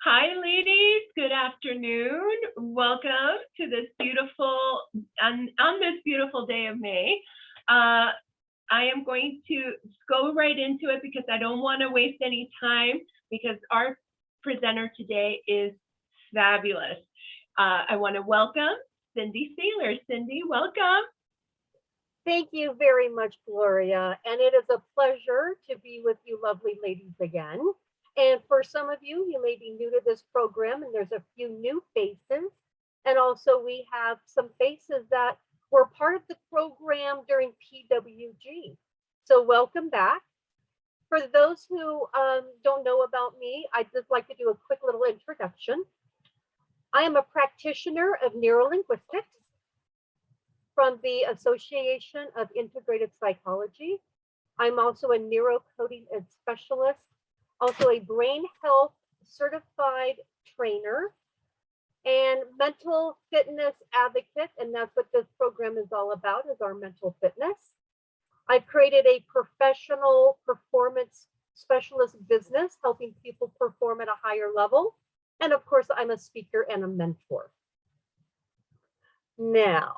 Hi, ladies. Good afternoon. Welcome to this beautiful, on this beautiful day of May. I am going to go right into it because I don't want to waste any time because our presenter today is fabulous. I want to welcome Cindy Saylor. Cindy, welcome. Thank you very much, Gloria. And it is a pleasure to be with you lovely ladies again. And for some of you, you may be new to this program, and there's a few new faces. And also, we have some faces that were part of the program during PWG. So, welcome back. For those who don't know about me, I'd just like to do a quick little introduction. I am a practitioner of Neuro Linguistics from the Association of Integrative Psychology. I'm also a neurocoding specialist, also a brain health certified trainer and mental fitness advocate. And that's what this program is all about, is our mental fitness. I've created a professional performance specialist business, helping people perform at a higher level. And of course, I'm a speaker and a mentor. Now,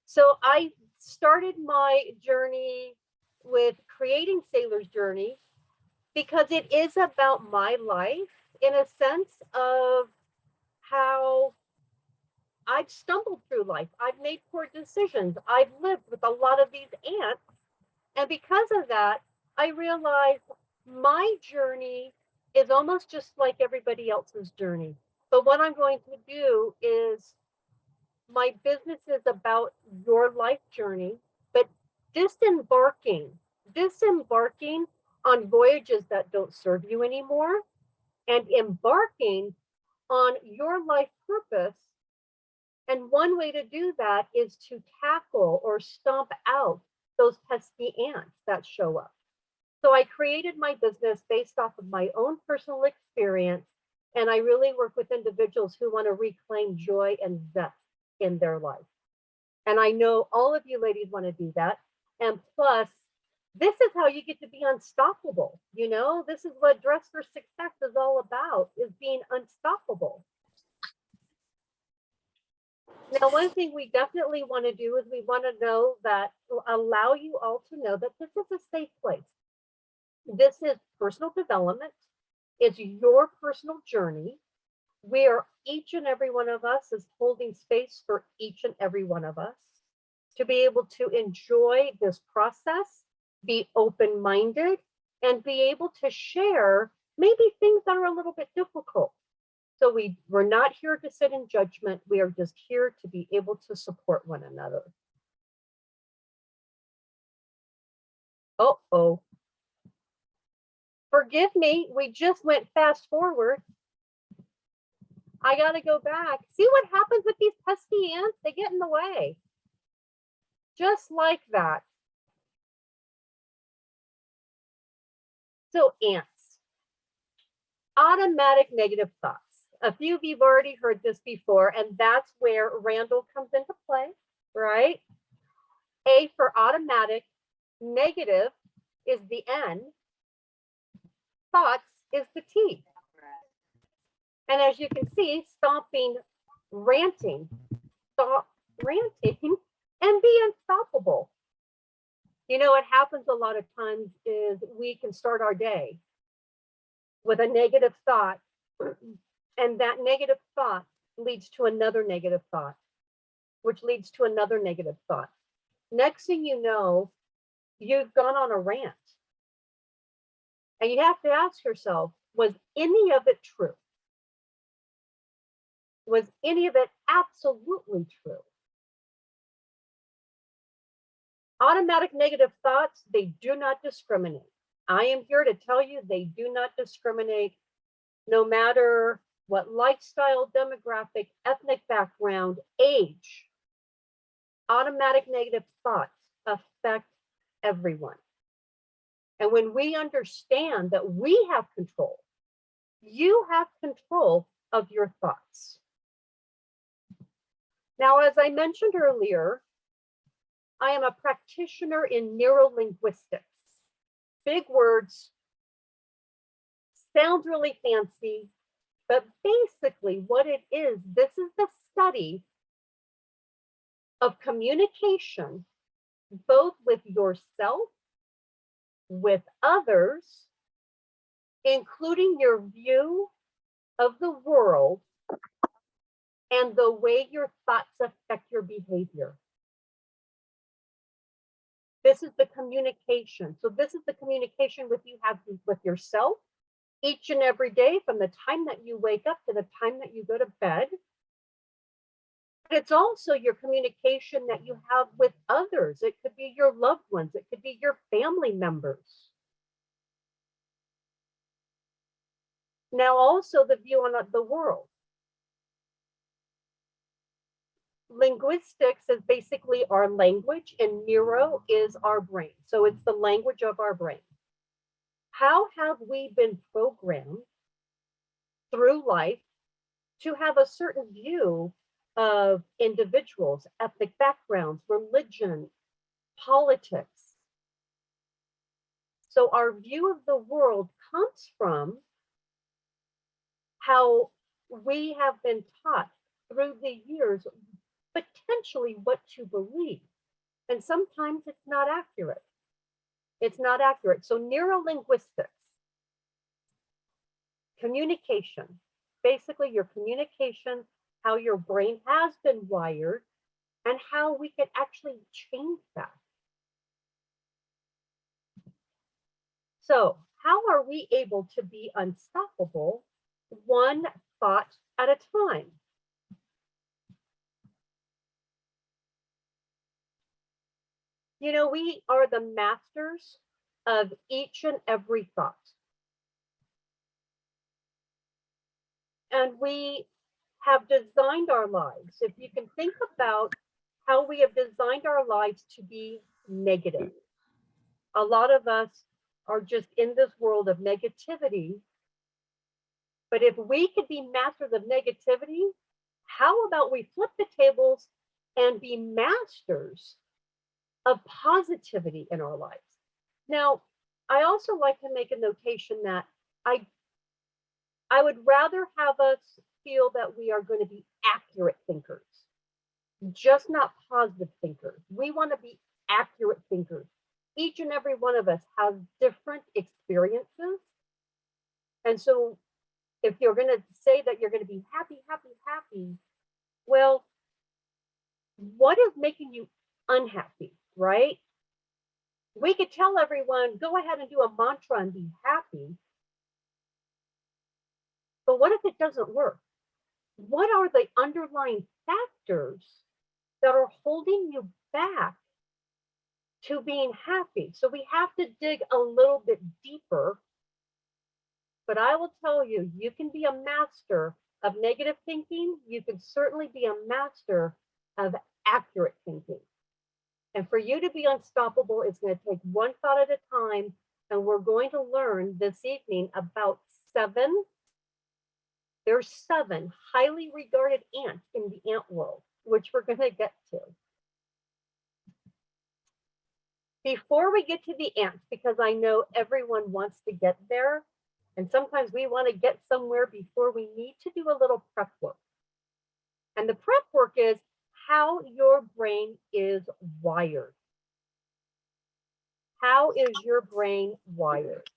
so I started my journey with creating Saylor's Journey because it is about my life in a sense of how I've stumbled through life. I've made poor decisions. I've lived with a lot of these ants. And because of that, I realized my journey is almost just like everybody else's journey. But what I'm going to do is my business is about your life journey, but disembarking on voyages that don't serve you anymore and embarking on your life purpose. And one way to do that is to tackle or stomp out those pesky ants that show up. So I created my business based off of my own personal experience. And I really work with individuals who want to reclaim joy and zest in their life. And I know all of you ladies want to do that. And plus, this is how you get to be unstoppable. You know, this is what Dress for Success is all about, is being unstoppable. Now, one thing we definitely want to do is we want to know that, allow you all to know that this is a safe place. This is personal development. It's your personal journey, where each and every one of us is holding space for each and every one of us to be able to enjoy this process, be open-minded, and be able to share maybe things that are a little bit difficult. So we're not here to sit in judgment. We are just here to be able to support one another. Uh-oh. Forgive me, we just went fast forward. I got to go back. See what happens with these pesky ants? They get in the way. Just like that. So ants, automatic negative thoughts. A few of you have already heard this before, and that's where Randall comes into play, right? A for automatic, negative is the N, thoughts is the T. And as you can see, stomping, ranting, stop ranting, and be unstoppable. You know, what happens a lot of times is we can start our day with a negative thought, and that negative thought leads to another negative thought, which leads to another negative thought. Next thing you know, you've gone on a rant. And you have to ask yourself, was any of it true? Was any of it absolutely true? Automatic negative thoughts, they do not discriminate. I am here to tell you they do not discriminate, no matter what lifestyle, demographic, ethnic background, age. Automatic negative thoughts affect everyone. And when we understand that we have control, you have control of your thoughts. Now, as I mentioned earlier, I am a practitioner in neuro linguistics. Big words, Sounds really fancy, but basically what it is, this is the study of communication, both with yourself, with others, including your view of the world and the way your thoughts affect your behavior. This is the communication. So this is the communication with you have with yourself each and every day, from the time that you wake up to the time that you go to bed. But it's also your communication that you have with others. It could be your loved ones. It could be your family members. Now also the view on the world. Linguistics is basically our language, and neuro is our brain. So it's the language of our brain. How have we been programmed through life to have a certain view of individuals, ethnic backgrounds, religion, politics? So our view of the world comes from how we have been taught through the years potentially what to believe. And sometimes it's not accurate. It's not accurate. So neurolinguistics, communication, basically your communication, how your brain has been wired, and how we can actually change that. So how are we able to be unstoppable one thought at a time? You know, we are the masters of each and every thought. And we have designed our lives. If you can think about how we have designed our lives to be negative. A lot of us are just in this world of negativity. But if we could be masters of negativity, how about we flip the tables and be masters of positivity in our lives? Now, I also like to make a notation that I would rather have us feel that we are going to be accurate thinkers, just not positive thinkers. We want to be accurate thinkers. Each and every one of us has different experiences. And so if you're going to say that you're going to be happy, happy, happy, well, what is making you unhappy, right? We could tell everyone, go ahead and do a mantra and be happy. But what if it doesn't work? What are the underlying factors that are holding you back to being happy? So we have to dig a little bit deeper. But I will tell you, you can be a master of negative thinking. You can certainly be a master of accurate thinking. And for you to be unstoppable, it's going to take one thought at a time. And we're going to learn this evening about there's 7 highly regarded ants in the ant world, which we're going to get to. Before we get to the ants, because I know everyone wants to get there, and sometimes we want to get somewhere before we need to do a little prep work. And the prep work is how your brain is wired. How is your brain wired?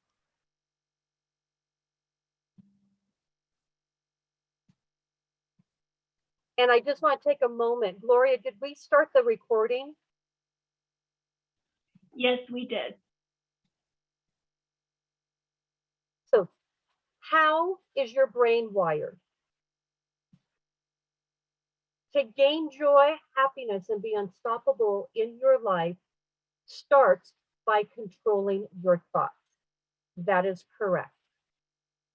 And I just want to take a moment. Gloria, did we start the recording? Yes, we did. So how is your brain wired? To gain joy, happiness, and be unstoppable in your life starts by controlling your thoughts. That is correct.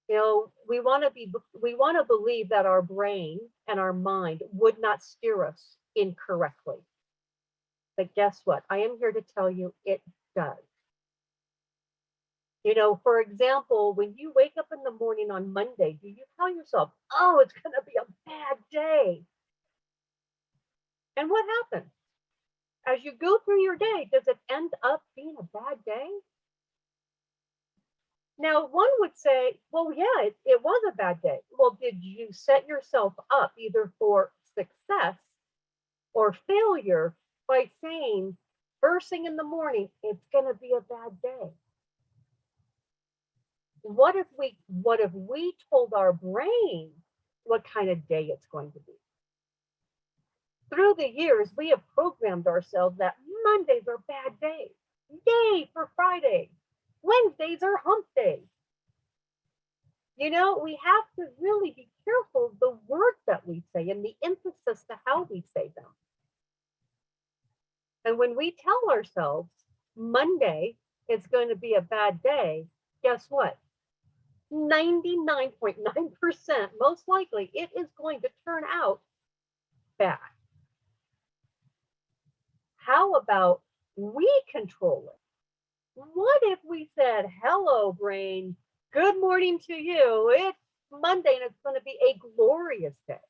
You know, we want to believe that our brain and our mind would not steer us incorrectly. But guess what? I am here to tell you it does. You know, for example, when you wake up in the morning on Monday, do you tell yourself, oh, it's going to be a bad day? And what happens? As you go through your day, does it end up being a bad day? Now, one would say, well, yeah, it was a bad day. Well, did you set yourself up either for success or failure by saying, first thing in the morning, it's going to be a bad day? What if we told our brain what kind of day it's going to be? Through the years, we have programmed ourselves that Mondays are bad days. Yay for Friday. Wednesdays are hump days. You know, we have to really be careful the words that we say and the emphasis to how we say them. And when we tell ourselves Monday is going to be a bad day, guess what? 99.9% most likely it is going to turn out bad. How about we control it? What if we said, hello, brain, good morning to you. It's Monday and it's going to be a glorious day.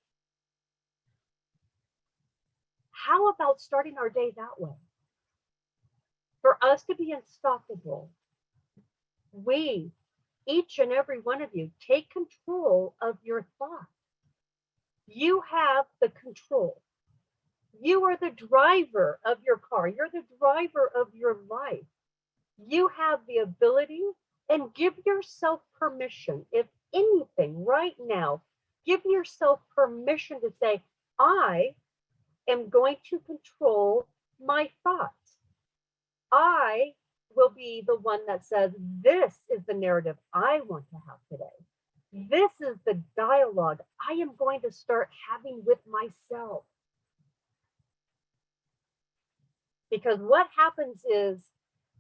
How about starting our day that way? For us to be unstoppable, we, each and every one of you, take control of your thoughts. You have the control. You are the driver of your car. You're the driver of your life. You have the ability, and give yourself permission. If anything, right now, give yourself permission to say, I am going to control my thoughts. I will be the one that says, this is the narrative I want to have today. This is the dialogue I am going to start having with myself. Because what happens is,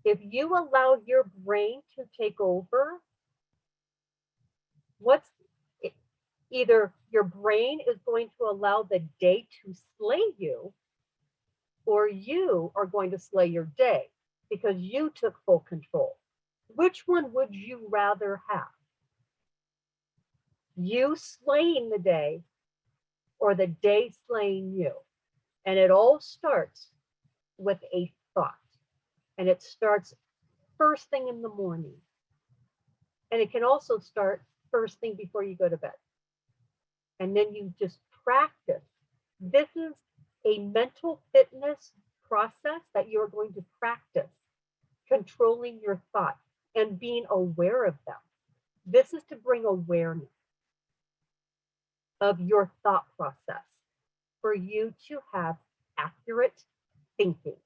if you allow your brain to take over, either your brain is going to allow the day to slay you, or you are going to slay your day because you took full control. Which one would you rather have? You slaying the day or the day slaying you? And it all starts with a thought. And it starts first thing in the morning. And it can also start first thing before you go to bed. And then you just practice. This is a mental fitness process that you're going to practice, controlling your thoughts and being aware of them. This is to bring awareness of your thought process for you to have accurate thinking.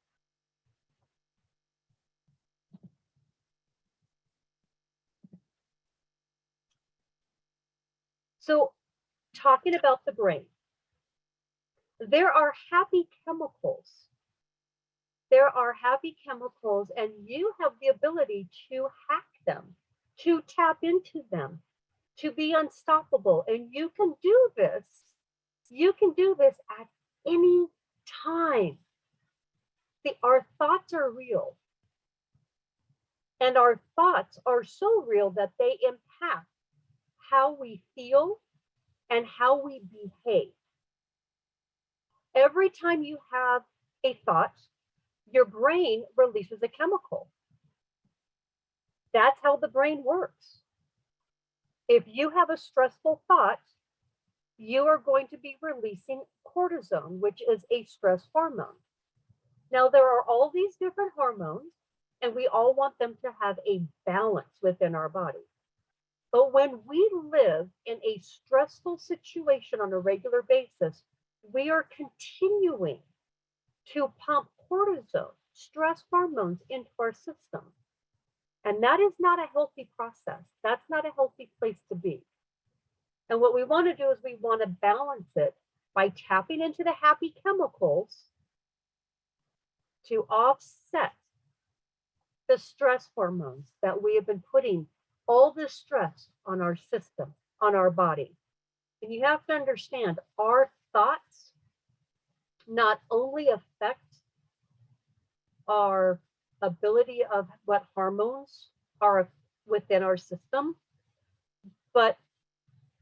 So, talking about the brain, there are happy chemicals. There are happy chemicals, and you have the ability to hack them, to tap into them, to be unstoppable. And you can do this. You can do this at any time. Our thoughts are real. And our thoughts are so real that they impact how we feel and how we behave. Every time you have a thought, your brain releases a chemical. That's how the brain works. If you have a stressful thought, you are going to be releasing cortisone, which is a stress hormone. Now, there are all these different hormones, and we all want them to have a balance within our body. But when we live in a stressful situation on a regular basis, we are continuing to pump cortisone, stress hormones into our system. And that is not a healthy process. That's not a healthy place to be. And what we want to do is we want to balance it by tapping into the happy chemicals to offset the stress hormones that we have been putting all this stress on our system, on our body. And you have to understand, our thoughts not only affect our ability of what hormones are within our system, but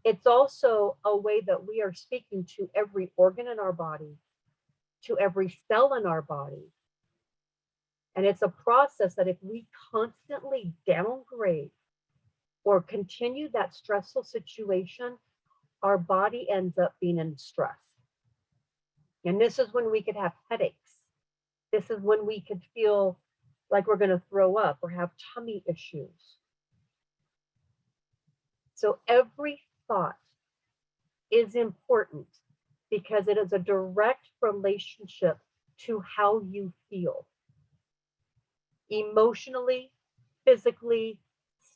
it's also a way that we are speaking to every organ in our body, to every cell in our body. And it's a process that if we constantly downgrade or continue that stressful situation, our body ends up being in stress. And this is when we could have headaches. This is when we could feel like we're going to throw up or have tummy issues. So every thought is important because it is a direct relationship to how you feel emotionally, physically,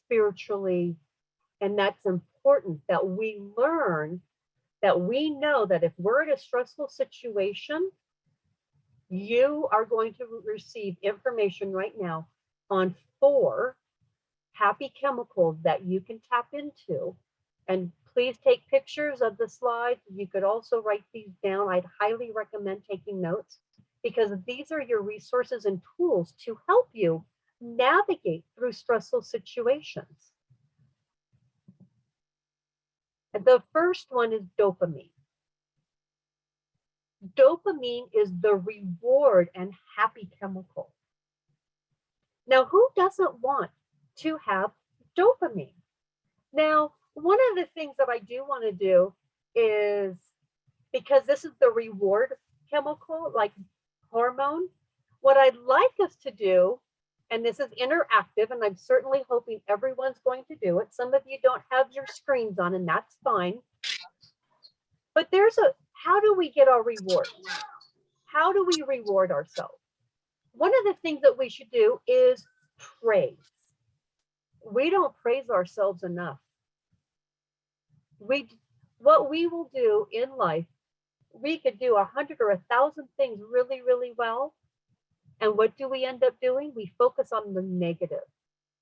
spiritually. And that's important that we learn, that we know that if we're in a stressful situation, you are going to receive information right now on 4 happy chemicals that you can tap into. And please take pictures of the slides. You could also write these down. I'd highly recommend taking notes because these are your resources and tools to help you navigate through stressful situations. The first one is dopamine. Dopamine is the reward and happy chemical. Now, who doesn't want to have dopamine? Now, one of the things that I do want to do is, because this is the reward chemical, like hormone, what I'd like us to do, and this is interactive, and I'm certainly hoping everyone's going to do it. Some of you don't have your screens on, and that's fine. But how do we get our rewards? How do we reward ourselves? One of the things that we should do is praise. We don't praise ourselves enough. What we will do in life, we could do 100 or 1,000 things really, really well. And what do we end up doing? We focus on the negative,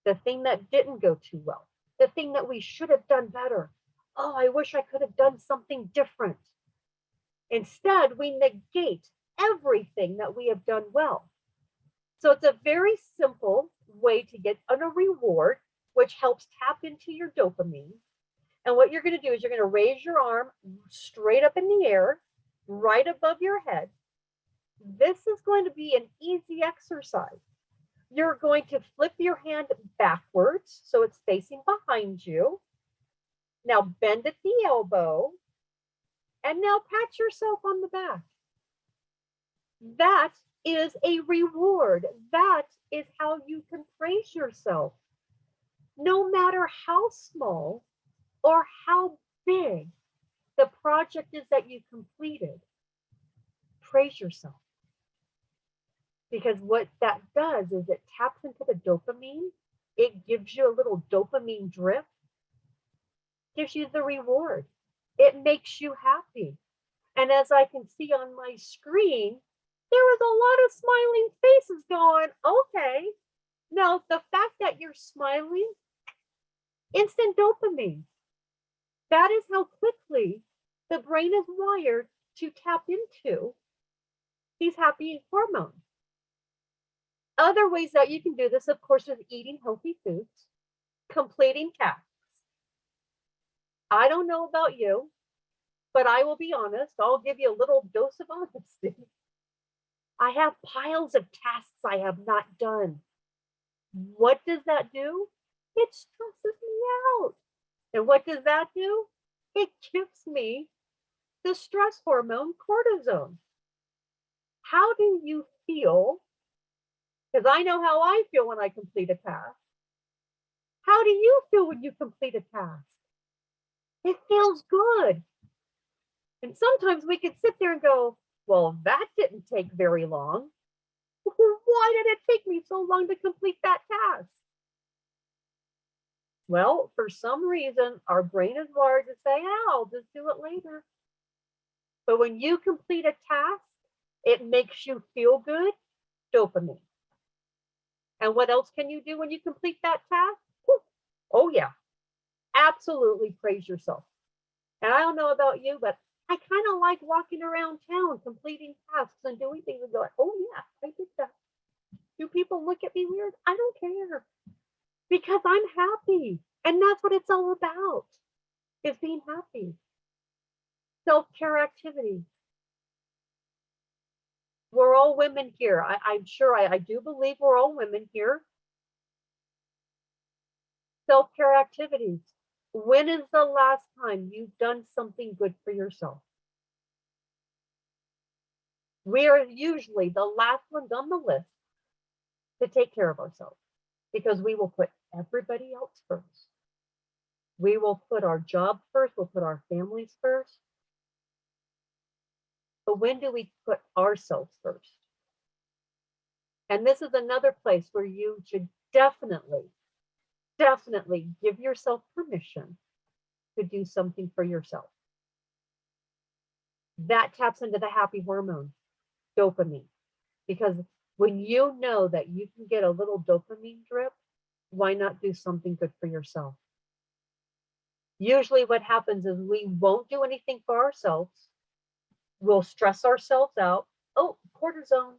the thing that didn't go too well, the thing that we should have done better. Oh, I wish I could have done something different. Instead, we negate everything that we have done well. So it's a very simple way to get a reward, which helps tap into your dopamine. And what you're going to do is you're going to raise your arm straight up in the air, right above your head. This is going to be an easy exercise. You're going to flip your hand backwards so it's facing behind you. Now bend at the elbow. And now pat yourself on the back. That is a reward. That is how you can praise yourself. No matter how small or how big the project is that you completed, praise yourself. Because what that does is it taps into the dopamine. It gives you a little dopamine drip, gives you the reward. It makes you happy. And as I can see on my screen, there was a lot of smiling faces going, okay. Now, the fact that you're smiling, instant dopamine. That is how quickly the brain is wired to tap into these happy hormones. Other ways that you can do this, of course, is eating healthy foods, completing tasks. I don't know about you, but I will be honest. I'll give you a little dose of honesty. I have piles of tasks I have not done. What does that do? It stresses me out. And what does that do? It gives me the stress hormone cortisone. How do you feel? Because I know how I feel when I complete a task. How do you feel when you complete a task? It feels good. And sometimes we could sit there and go, well, that didn't take very long. Why did it take me so long to complete that task? Well, for some reason, our brain is wired to say, oh, I'll just do it later. But when you complete a task, it makes you feel good, dopamine. And what else can you do when you complete that task? Oh, yeah, absolutely praise yourself. And I don't know about you, but I kind of like walking around town, completing tasks and doing things and going, oh, yeah, I did that. Do people look at me weird? I don't care because I'm happy. And that's what it's all about, is being happy. Self-care activities. We're all women here. I'm sure I do believe we're all women here. Self-care activities. When is the last time you've done something good for yourself? We are usually the last ones on the list to take care of ourselves because we will put everybody else first. We will put our job first, we'll put our families first. But when do we put ourselves first? And this is another place where you should definitely give yourself permission to do something for yourself. That taps into the happy hormone, dopamine. Because when you know that you can get a little dopamine drip, why not do something good for yourself? Usually what happens is we won't do anything for ourselves. We'll stress ourselves out. Oh, cortisone.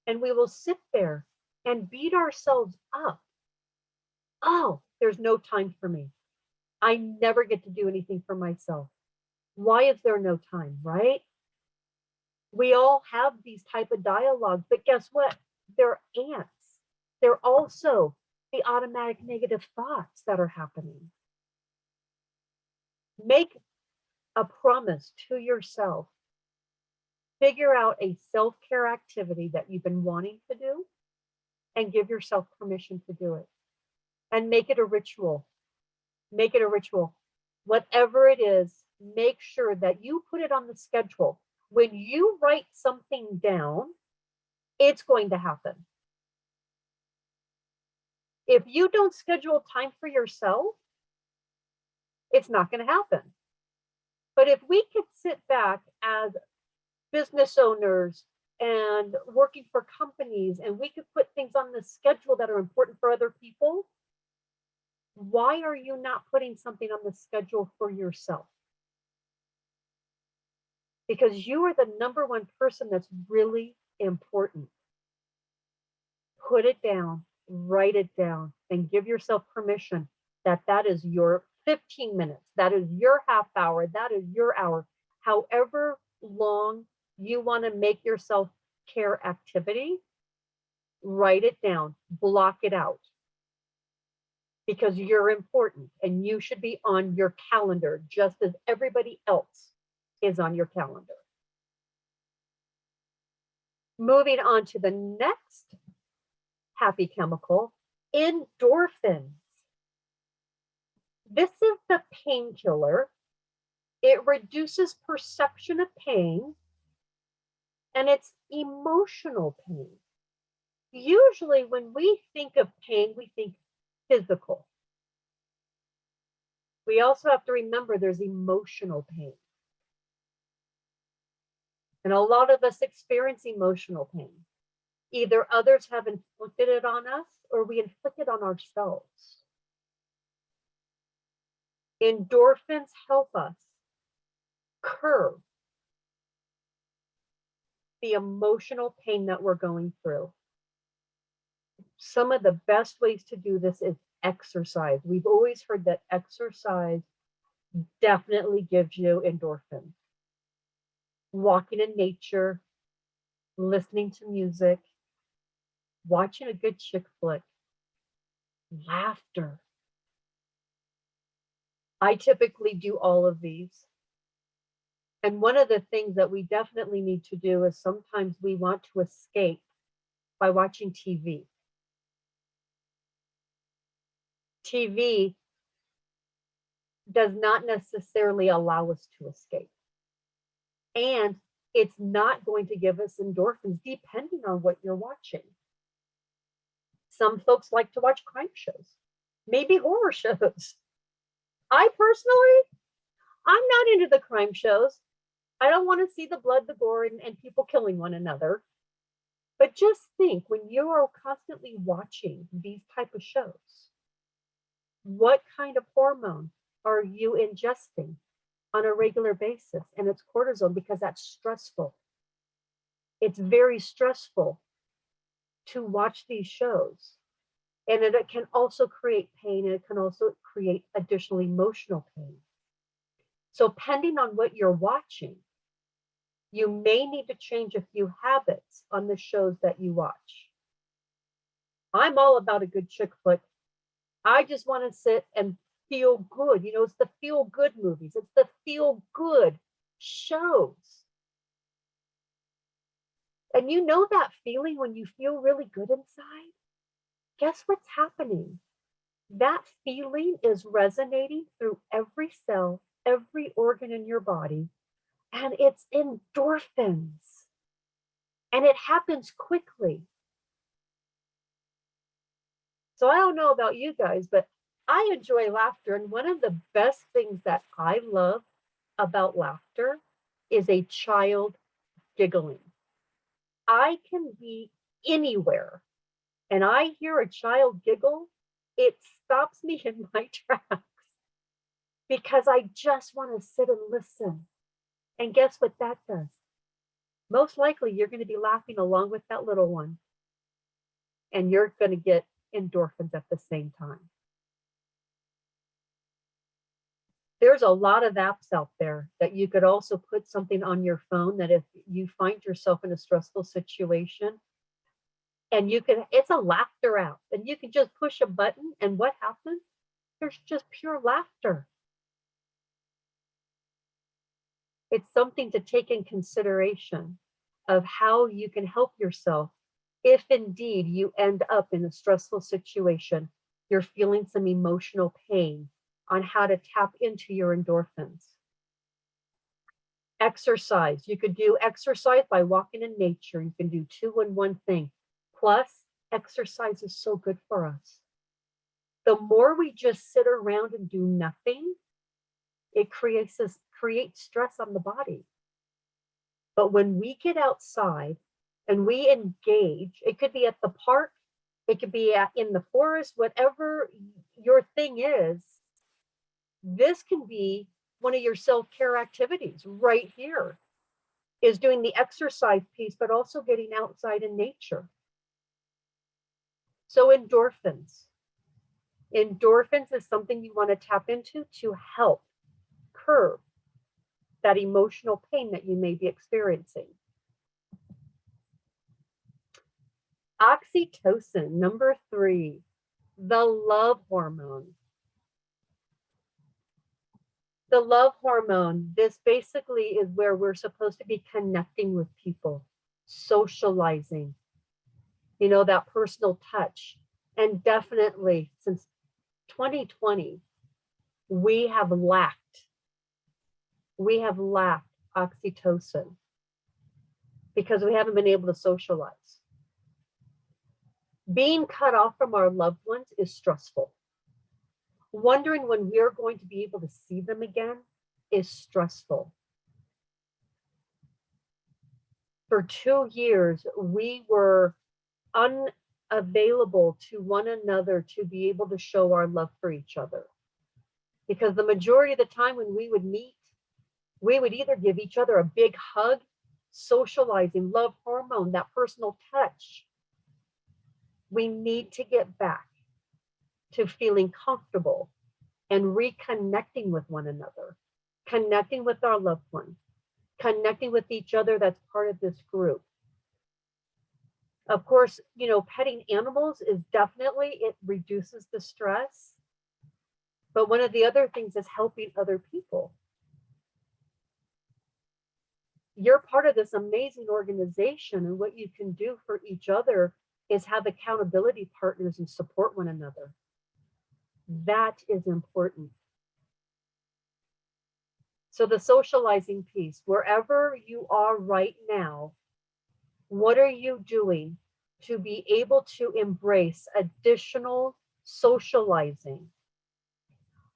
And we will sit there and beat ourselves up. Oh, there's no time for me. I never get to do anything for myself. Why is there no time, right? We all have these type of dialogues, but guess what? They're ants. They're also the automatic negative thoughts that are happening. Make a promise to yourself. Figure out a self-care activity that you've been wanting to do and give yourself permission to do it. And make it a ritual. Make it a ritual. Whatever it is, make sure that you put it on the schedule. When you write something down, it's going to happen. If you don't schedule time for yourself, it's not going to happen. But if we could sit back as business owners and working for companies, and we could put things on the schedule that are important for other people, why are you not putting something on the schedule for yourself? Because you are the number one person that's really important. Put it down, write it down, and give yourself permission that that is your 15 minutes, that is your half hour, that is your hour, however long you want to make your self-care activity, write it down, block it out. Because you're important and you should be on your calendar just as everybody else is on your calendar. Moving on to the next happy chemical, endorphins. This is the painkiller. It reduces perception of pain, and it's emotional pain. Usually when we think of pain, we think physical. We also have to remember there's emotional pain. And a lot of us experience emotional pain. Either others have inflicted it on us or we inflict it on ourselves. Endorphins help us curb the emotional pain that we're going through. Some of the best ways to do this is exercise. We've always heard that exercise definitely gives you endorphins. Walking in nature, listening to music, watching a good chick flick, laughter. I typically do all of these. And one of the things that we definitely need to do is sometimes we want to escape by watching TV. TV does not necessarily allow us to escape. And it's not going to give us endorphins depending on what you're watching. Some folks like to watch crime shows, maybe horror shows. I personally, I'm not into the crime shows. I don't want to see the blood, the gore, and people killing one another. But just think, when you are constantly watching these type of shows, what kind of hormone are you ingesting on a regular basis? And it's cortisol, because that's stressful. It's very stressful to watch these shows. And it can also create pain, and it can also create additional emotional pain. So depending on what you're watching, you may need to change a few habits on the shows that you watch. I'm all about a good chick flick. I just want to sit and feel good. You know, it's the feel good movies. It's the feel good shows. And you know that feeling when you feel really good inside? Guess what's happening? That feeling is resonating through every cell, every organ in your body, and it's endorphins. And it happens quickly. So I don't know about you guys, but I enjoy laughter. And one of the best things that I love about laughter is a child giggling. I can be anywhere and I hear a child giggle, it stops me in my tracks because I just want to sit and listen. And guess what that does? Most likely you're going to be laughing along with that little one, and you're going to get endorphins at the same time. There's a lot of apps out there that you could also put something on your phone that if you find yourself in a stressful situation, and you can, it's a laughter app, and you can just push a button, and what happens? There's just pure laughter. It's something to take in consideration of how you can help yourself if indeed you end up in a stressful situation, you're feeling some emotional pain, on how to tap into your endorphins. Exercise. You could do exercise by walking in nature. You can do 2-in-1 thing. Plus, exercise is so good for us. The more we just sit around and do nothing, it creates stress on the body. But when we get outside and we engage, it could be at the park, it could be in the forest, whatever your thing is, this can be one of your self-care activities right here, is doing the exercise piece, but also getting outside in nature. So endorphins. Endorphins is something you want to tap into to help curb that emotional pain that you may be experiencing. Oxytocin, number 3, the love hormone. The love hormone, this basically is where we're supposed to be connecting with people, socializing, you know, that personal touch. And definitely since 2020, we have lacked oxytocin because we haven't been able to socialize. Being cut off from our loved ones is stressful. Wondering when we're going to be able to see them again is stressful. For 2 years, we were unavailable to one another to be able to show our love for each other. Because the majority of the time when we would meet, we would either give each other a big hug, socializing, love hormone, that personal touch. We need to get back to feeling comfortable and reconnecting with one another, connecting with our loved ones, connecting with each other that's part of this group. Of course, you know, petting animals is definitely, it reduces the stress. But one of the other things is helping other people. You're part of this amazing organization, and what you can do for each other is have accountability partners and support one another. That is important. So the socializing piece, wherever you are right now, what are you doing to be able to embrace additional socializing?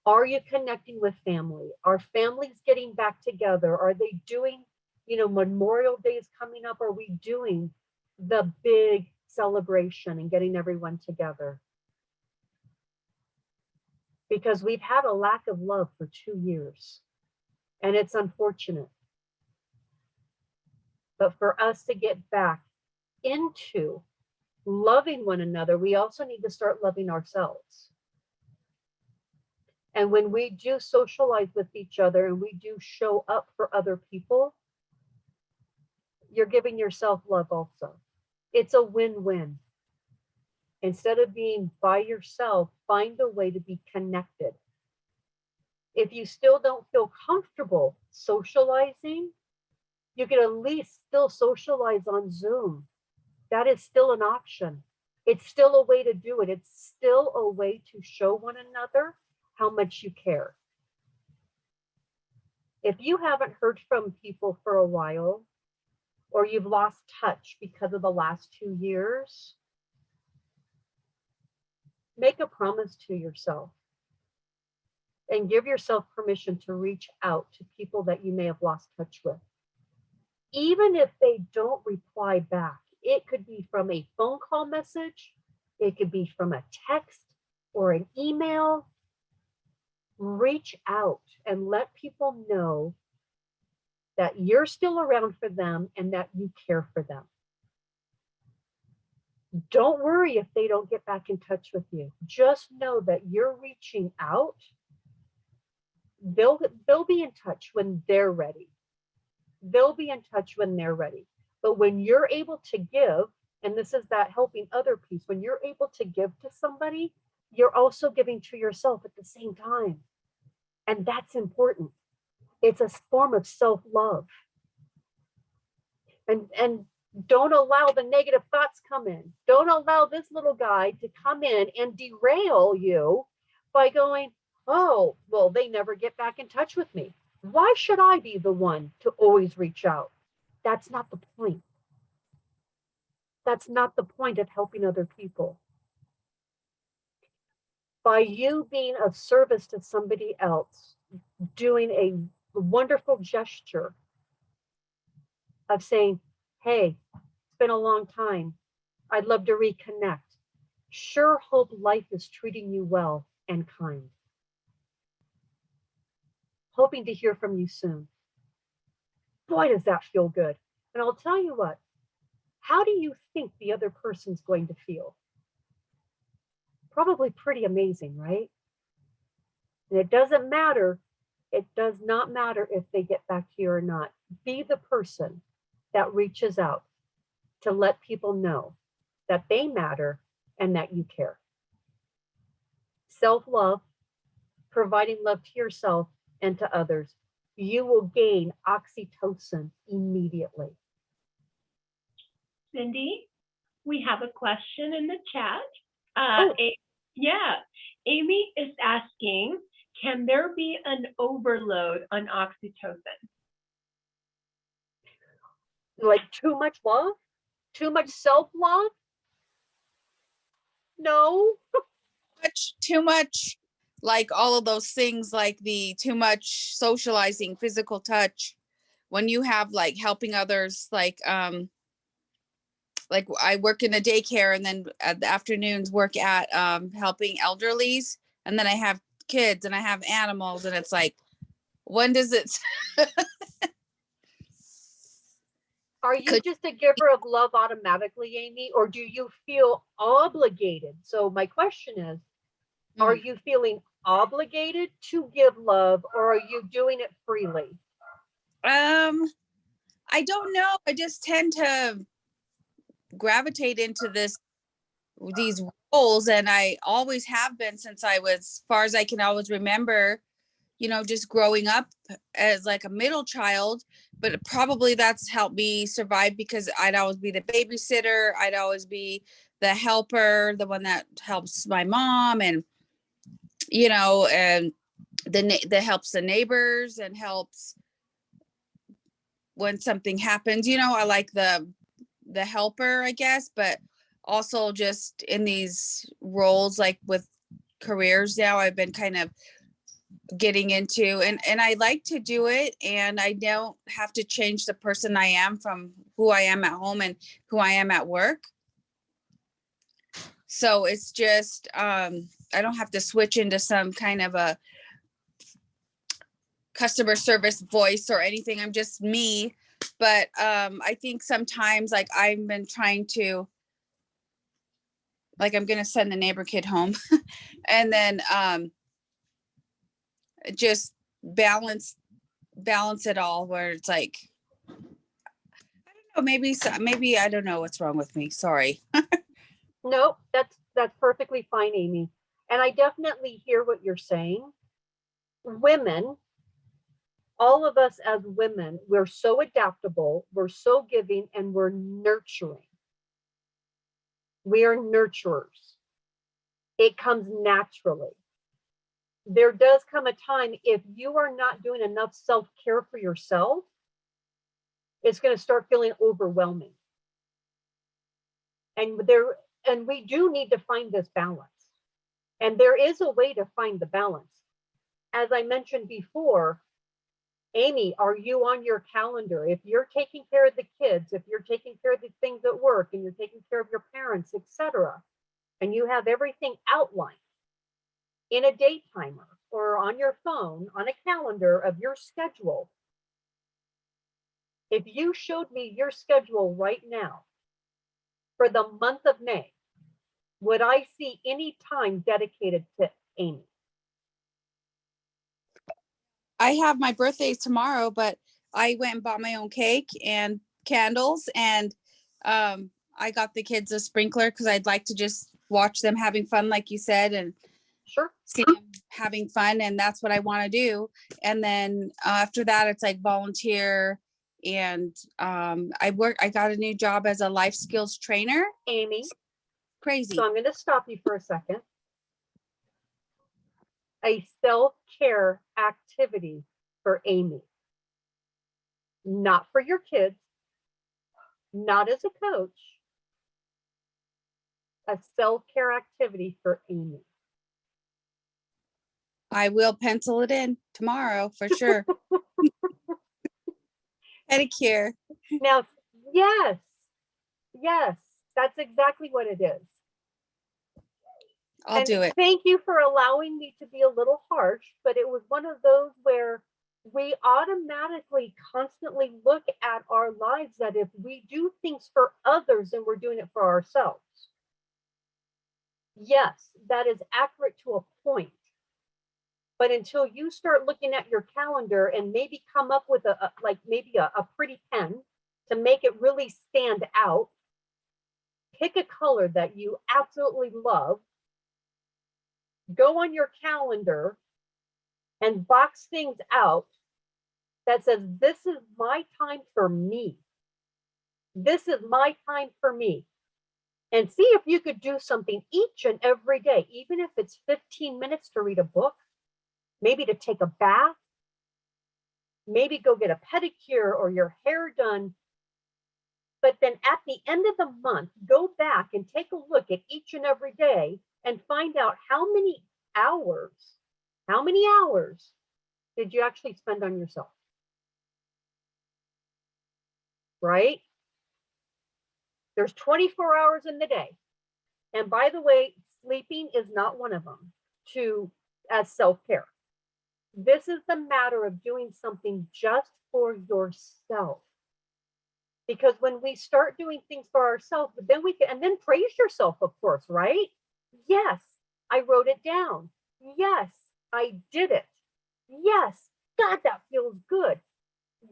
Are you connecting with family? Are families getting back together? Are they doing, you know, Memorial Day is coming up. Are we doing the big celebration and getting everyone together? Because we've had a lack of love for 2 years, and it's unfortunate. But for us to get back into loving one another, we also need to start loving ourselves. And when we do socialize with each other and we do show up for other people, you're giving yourself love also. It's a win-win. Instead of being by yourself, find a way to be connected. If you still don't feel comfortable socializing, you can at least still socialize on Zoom. That is still an option. It's still a way to do it. It's still a way to show one another how much you care. If you haven't heard from people for a while, or you've lost touch because of the last 2 years, make a promise to yourself and give yourself permission to reach out to people that you may have lost touch with. Even if they don't reply back, it could be from a phone call message, it could be from a text or an email. Reach out and let people know that you're still around for them and that you care for them. Don't worry if they don't get back in touch with you. Just know that you're reaching out. They'll be in touch when they're ready. They'll be in touch when they're ready. But when you're able to give, and this is that helping other piece, when you're able to give to somebody, you're also giving to yourself at the same time. And that's important. It's a form of self-love. And don't allow the negative thoughts come in. Don't allow this little guy to come in and derail you by going, oh, well, they never get back in touch with me. Why should I be the one to always reach out? That's not the point. That's not the point of helping other people. By you being of service to somebody else, doing a wonderful gesture of saying, hey, it's been a long time. I'd love to reconnect. Sure hope life is treating you well and kind. Hoping to hear from you soon. Boy, does that feel good. And I'll tell you what, how do you think the other person's going to feel? Probably pretty amazing, right? And it doesn't matter. It does not matter if they get back to you or not. Be the person that reaches out to let people know that they matter and that you care. Self-love, providing love to yourself and to others, you will gain oxytocin immediately. Cindy, we have a question in the chat. Oh. Amy is asking, can there be an overload on oxytocin? Like too much love? Too much self-love? No. Too much, like all of those things, like the too much socializing, physical touch. When you have like helping others, like I work in a daycare, and then at the afternoons work at helping elderlies, and then I have kids and I have animals, and it's like, when does it Are you just a giver of love automatically, Amy, or do you feel obligated? So my question is, are you feeling obligated to give love, or are you doing it freely? I don't know. I just tend to gravitate into these roles, and I always have been since I was, as far as I can always remember, you know, just growing up as like a middle child. But probably that's helped me survive, because I'd always be the babysitter, I'd always be the helper, the one that helps my mom, and you know, and that helps the neighbors and helps when something happens, you know. I like the helper, I guess, but also just in these roles, like with careers now, I've been kind of getting into, and I like to do it, and I don't have to change the person I am from who I am at home and who I am at work. So it's just I don't have to switch into some kind of a customer service voice or anything. I'm just me. But I think sometimes, like, I've been trying to, like, I'm gonna send the neighbor kid home and then just balance it all, where it's like, I don't know, maybe I don't know what's wrong with me. Sorry. No, That's perfectly fine, Amy. And I definitely hear what you're saying. Women, all of us as women, we're so adaptable, we're so giving, and we're nurturing. We are nurturers. It comes naturally. There does come a time if you are not doing enough self-care for yourself, it's going to start feeling overwhelming. And we do need to find this balance. And there is a way to find the balance. As I mentioned before, Amy, are you on your calendar? If you're taking care of the kids, if you're taking care of the things at work, and you're taking care of your parents, etc., and you have everything outlined in a date timer or on your phone, on a calendar of your schedule, if you showed me your schedule right now for the month of May, would I see any time dedicated to Amy? I have my birthday tomorrow, but I went and bought my own cake and candles, and I got the kids a sprinkler because I'd like to just watch them having fun, like you said, and Sure. see them having fun, and that's what I want to do. And then after that, it's like volunteer, and I got a new job as a life skills trainer. Amy, Crazy. so I'm going to stop you for a second. A self-care activity for Amy, not for your kids, not as a coach, a self-care activity for Amy. I will pencil it in tomorrow for sure. Pedicure. Now, yes, that's exactly what it is. I'll do it. Thank you for allowing me to be a little harsh, but it was one of those where we automatically constantly look at our lives that if we do things for others, then we're doing it for ourselves. Yes, that is accurate to a point. But until you start looking at your calendar and maybe come up with a pretty pen to make it really stand out, pick a color that you absolutely love, go on your calendar and box things out that says, this is my time for me. This is my time for me. And see if you could do something each and every day, even if it's 15 minutes to read a book, maybe to take a bath, maybe go get a pedicure or your hair done. But then at the end of the month, go back and take a look at each and every day and find out how many hours did you actually spend on yourself? Right? There's 24 hours in the day. And by the way, sleeping is not one of them as self-care. This is the matter of doing something just for yourself. Because when we start doing things for ourselves, then and then praise yourself, of course, right? Yes, I wrote it down. Yes, I did it. Yes, God, that feels good.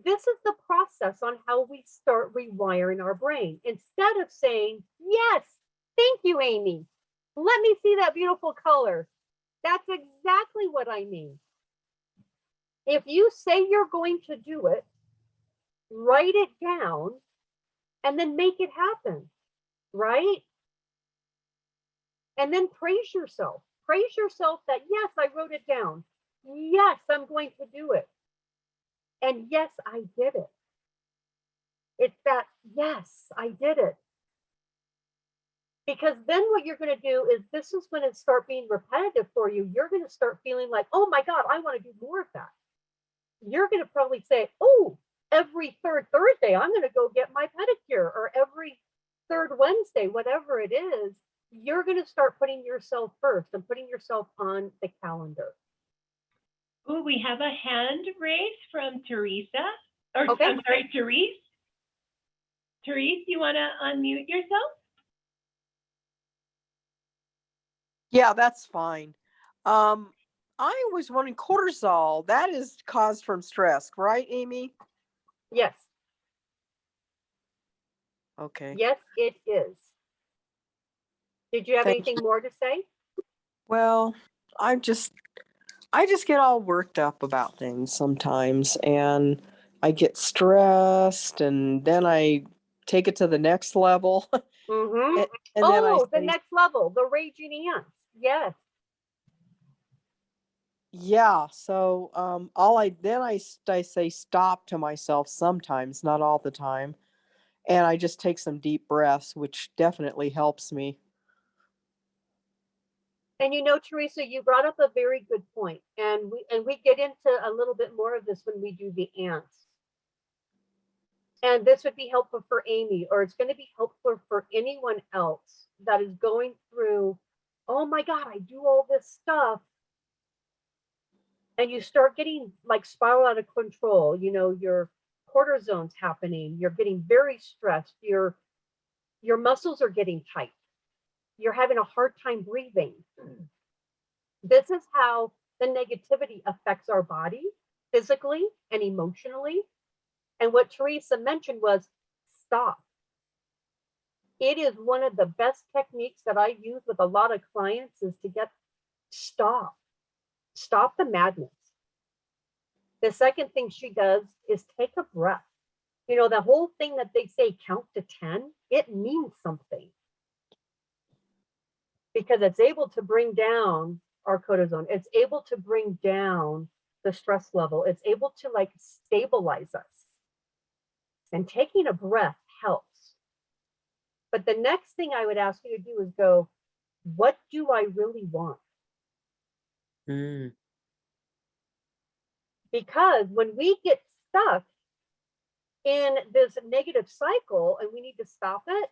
This is the process on how we start rewiring our brain. Instead of saying, yes, thank you, Amy. Let me see that beautiful color. That's exactly what I mean. If you say you're going to do it, write it down and then make it happen, right? And then praise yourself. Praise yourself that, yes, I wrote it down. Yes, I'm going to do it. And yes, I did it. It's that, yes, I did it. Because then what you're going to do is this is going to start being repetitive for you. You're going to start feeling like, oh my God, I want to do more of that. You're going to probably say, oh, every third Thursday, I'm going to go get my pedicure, or every third Wednesday, whatever it is, you're going to start putting yourself first and putting yourself on the calendar. Oh, we have a hand raised from Teresa. Or Okay. I'm sorry, Therese. Therese, you want to unmute yourself? Yeah, that's fine. I was wondering, cortisol, that is caused from stress, right, Amy? Yes. Okay. Yes, it is. Did you have Thank anything more to say? Well, I just get all worked up about things sometimes, and I get stressed, and then I take it to the next level. Mm-hmm. And then I Oh, the say, next level, the raging ants. Yes. yeah. So all I say stop to myself sometimes, not all the time, and I just take some deep breaths, which definitely helps me. And Teresa, you brought up a very good point, and we get into a little bit more of this when we do the ants. And this would be helpful for Amy, or it's going to be helpful for anyone else that is going through, oh my God, I do all this stuff. And you start getting like spiral out of control. Your cortisone's happening. You're getting very stressed. Your muscles are getting tight. You're having a hard time breathing. This is how the negativity affects our body physically and emotionally. And what Teresa mentioned was stop. It is one of the best techniques that I use with a lot of clients is to get stop the madness. The second thing she does is take a breath. The whole thing that they say count to 10, it means something because it's able to bring down our cortisone. It's able to bring down the stress level. It's able to like stabilize us. And taking a breath helps. But the next thing I would ask you to do is go, what do I really want? Mm. Because when we get stuck in this negative cycle and we need to stop it,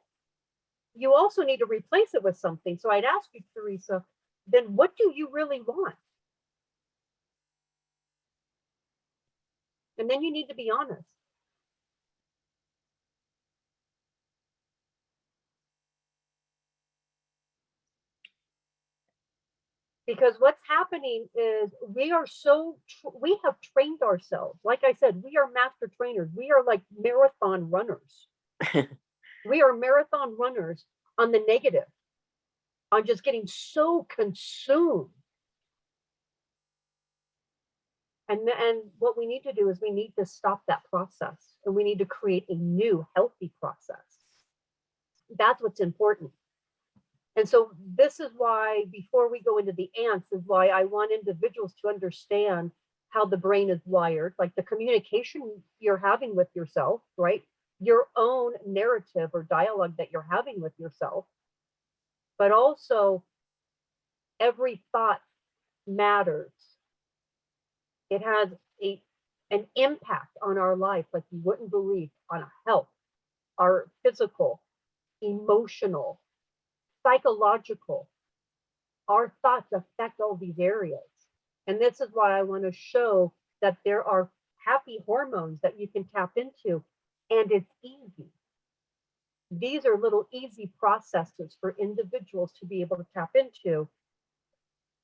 you also need to replace it with something. So I'd ask you, Teresa, then what do you really want? And then you need to be honest. Because what's happening is we have trained ourselves. Like I said, we are master trainers. We are like marathon runners. We are marathon runners on the negative, on just getting so consumed. And what we need to do is we need to stop that process and we need to create a new healthy process. That's what's important. And so this is why, before we go into the ants, is why I want individuals to understand how the brain is wired, like the communication you're having with yourself, right? Your own narrative or dialogue that you're having with yourself, but also every thought matters. It has an impact on our life like you wouldn't believe, on our health, our physical, emotional, psychological. Our thoughts affect all these areas. And this is why I want to show that there are happy hormones that you can tap into, and it's easy. These are little easy processes for individuals to be able to tap into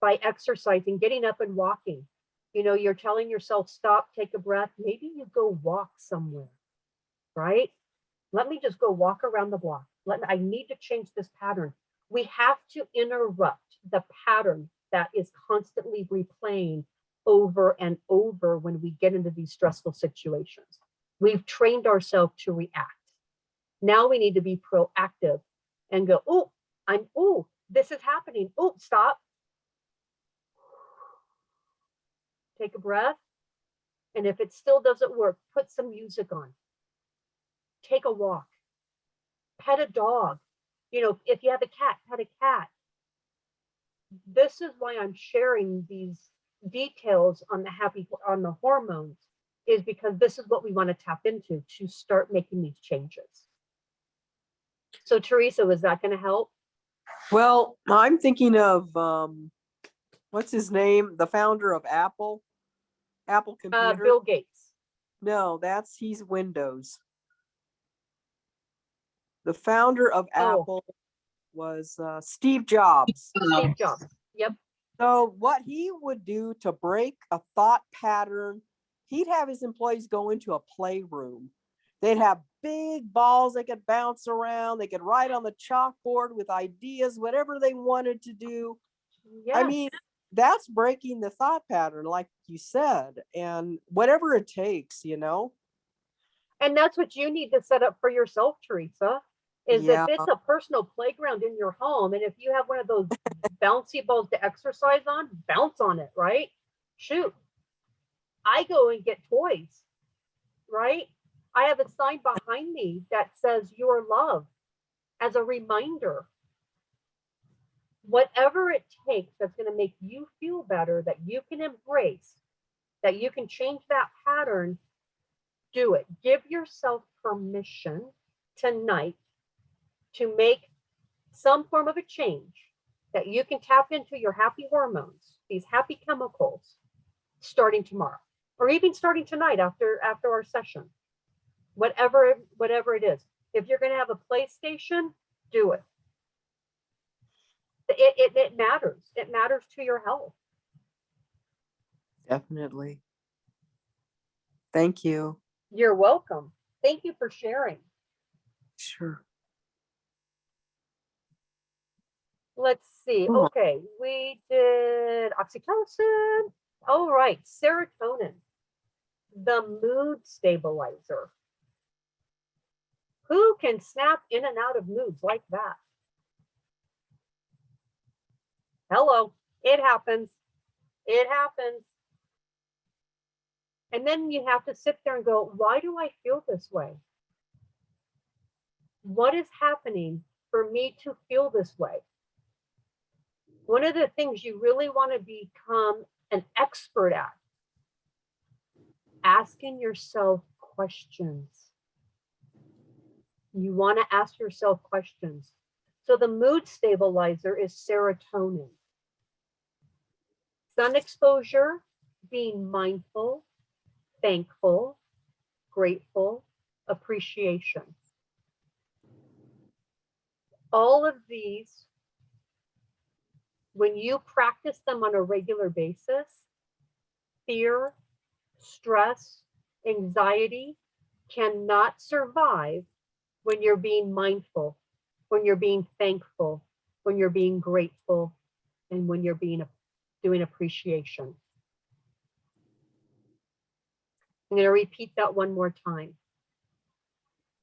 by exercising, getting up and walking. You're telling yourself, stop, take a breath. Maybe you go walk somewhere, right? Let me just go walk around the block. I need to change this pattern. We have to interrupt the pattern that is constantly replaying over and over when we get into these stressful situations. We've trained ourselves to react. Now we need to be proactive and go, this is happening. Oh, stop. Take a breath. And if it still doesn't work, put some music on. Take a walk. Pet a dog. If you have a cat, pet a cat. This is why I'm sharing these details on the hormones, is because this is what we want to tap into to start making these changes. So Teresa, was that going to help? Well, I'm thinking of what's his name? The founder of Apple Computer. Bill Gates. No, he's Windows. The founder of Apple was Steve Jobs. Steve Jobs. Yep. So what he would do to break a thought pattern, he'd have his employees go into a playroom They'd have big balls they could bounce around. They could write on the chalkboard with ideas, whatever they wanted to do. Yes. I mean, that's breaking the thought pattern, like you said, and whatever it takes, you know? And that's what you need to set up for yourself, Teresa, is Yeah. if it's a personal playground in your home, and if you have one of those bouncy balls to exercise on, bounce on it, right? Shoot. I go and get toys, right? I have a sign behind me that says "Your love" as a reminder. Whatever it takes that's going to make you feel better, that you can embrace, that you can change that pattern, do it. Give yourself permission tonight to make some form of a change that you can tap into your happy hormones, these happy chemicals, starting tomorrow, or even starting tonight after our session. Whatever it is. If you're going to have a PlayStation, do it. It matters. It matters to your health. Definitely. Thank you. You're welcome. Thank you for sharing. Sure. Let's see. Oh. Okay, we did oxytocin. All right, serotonin, the mood stabilizer. Who can snap in and out of moods like that? Hello, it happens. It happens. And then you have to sit there and go, why do I feel this way? What is happening for me to feel this way? One of the things you really want to become an expert at, asking yourself questions. You want to ask yourself questions. So the mood stabilizer is serotonin. Sun exposure, being mindful, thankful, grateful, appreciation. All of these, when you practice them on a regular basis, fear, stress, anxiety cannot survive when you're being mindful, when you're being thankful, when you're being grateful, and when you're doing appreciation. I'm going to repeat that one more time.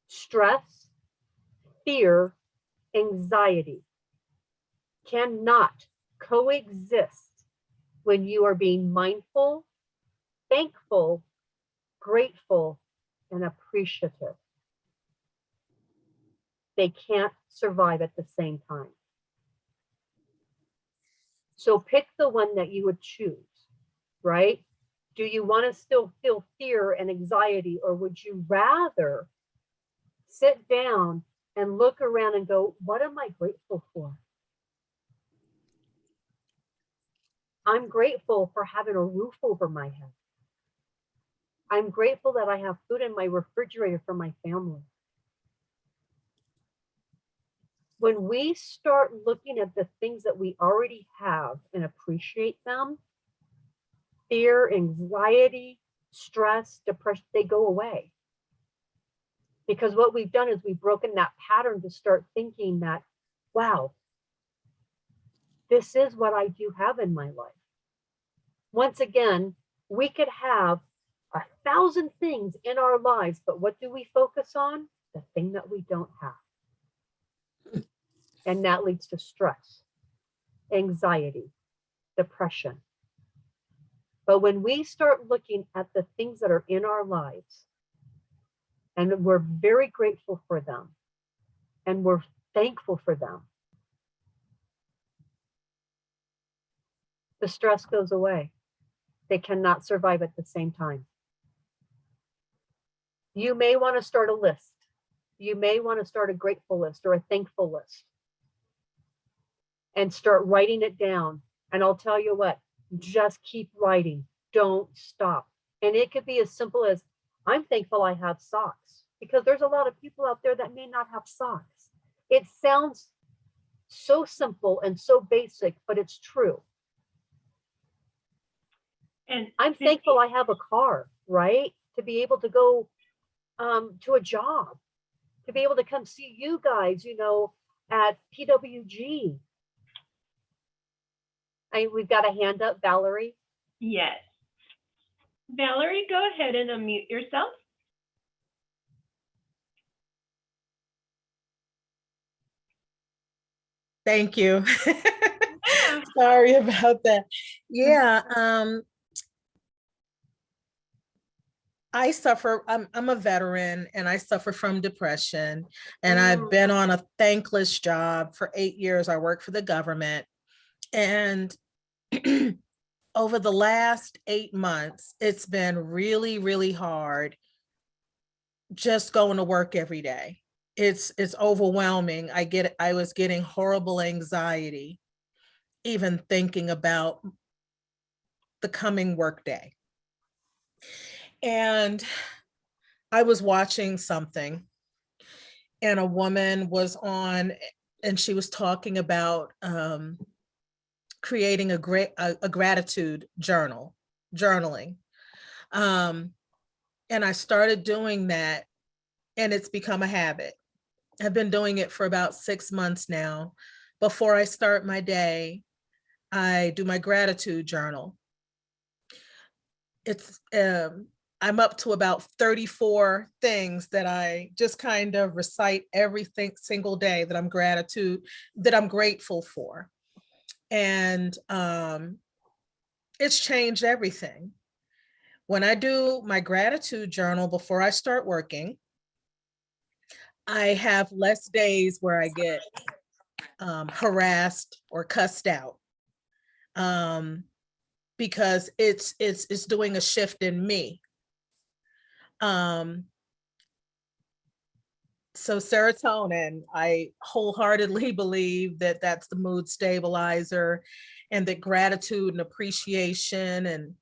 Stress, fear, anxiety cannot coexist when you are being mindful, thankful, grateful, and appreciative. They can't survive at the same time. So pick the one that you would choose, right? Do you want to still feel fear and anxiety, or would you rather sit down and look around and go, what am I grateful for? I'm grateful for having a roof over my head. I'm grateful that I have food in my refrigerator for my family. When we start looking at the things that we already have and appreciate them, fear, anxiety, stress, depression, they go away. Because what we've done is we've broken that pattern to start thinking that, wow, this is what I do have in my life. Once again, we could have 1,000 things in our lives, but what do we focus on? The thing that we don't have. And that leads to stress, anxiety, depression. But when we start looking at the things that are in our lives, and we're very grateful for them, and we're thankful for them, the stress goes away. They cannot survive at the same time. You may want to start a list. You may want to start a grateful list or a thankful list and start writing it down. And I'll tell you what, just keep writing. Don't stop. And it could be as simple as, I'm thankful I have socks, because there's a lot of people out there that may not have socks. It sounds so simple and so basic, but it's true. And I'm thankful I have a car, right? To be able to go to a job, to be able to come see you guys, you know, at PWG. We've got a hand up, Valerie. Yes. Valerie, go ahead and unmute yourself. Thank you. Yeah. Sorry about that. Yeah, I'm a veteran and I suffer from depression, and I've been on a thankless job for 8 years. I work for the government, and over the last 8 months, it's been really, really hard just going to work every day. It's overwhelming. I was getting horrible anxiety even thinking about the coming workday. And I was watching something, and a woman was on, and she was talking about creating a gratitude journaling. And I started doing that, and it's become a habit. I've been doing it for about 6 months now. Before I start my day, I do my gratitude journal. I'm up to about 34 things that I just kind of recite every single day that I'm grateful for. And it's changed everything. When I do my gratitude journal before I start working, I have less days where I get harassed or cussed out, because it's doing a shift in me. So serotonin, I wholeheartedly believe that that's the mood stabilizer, and that gratitude and appreciation and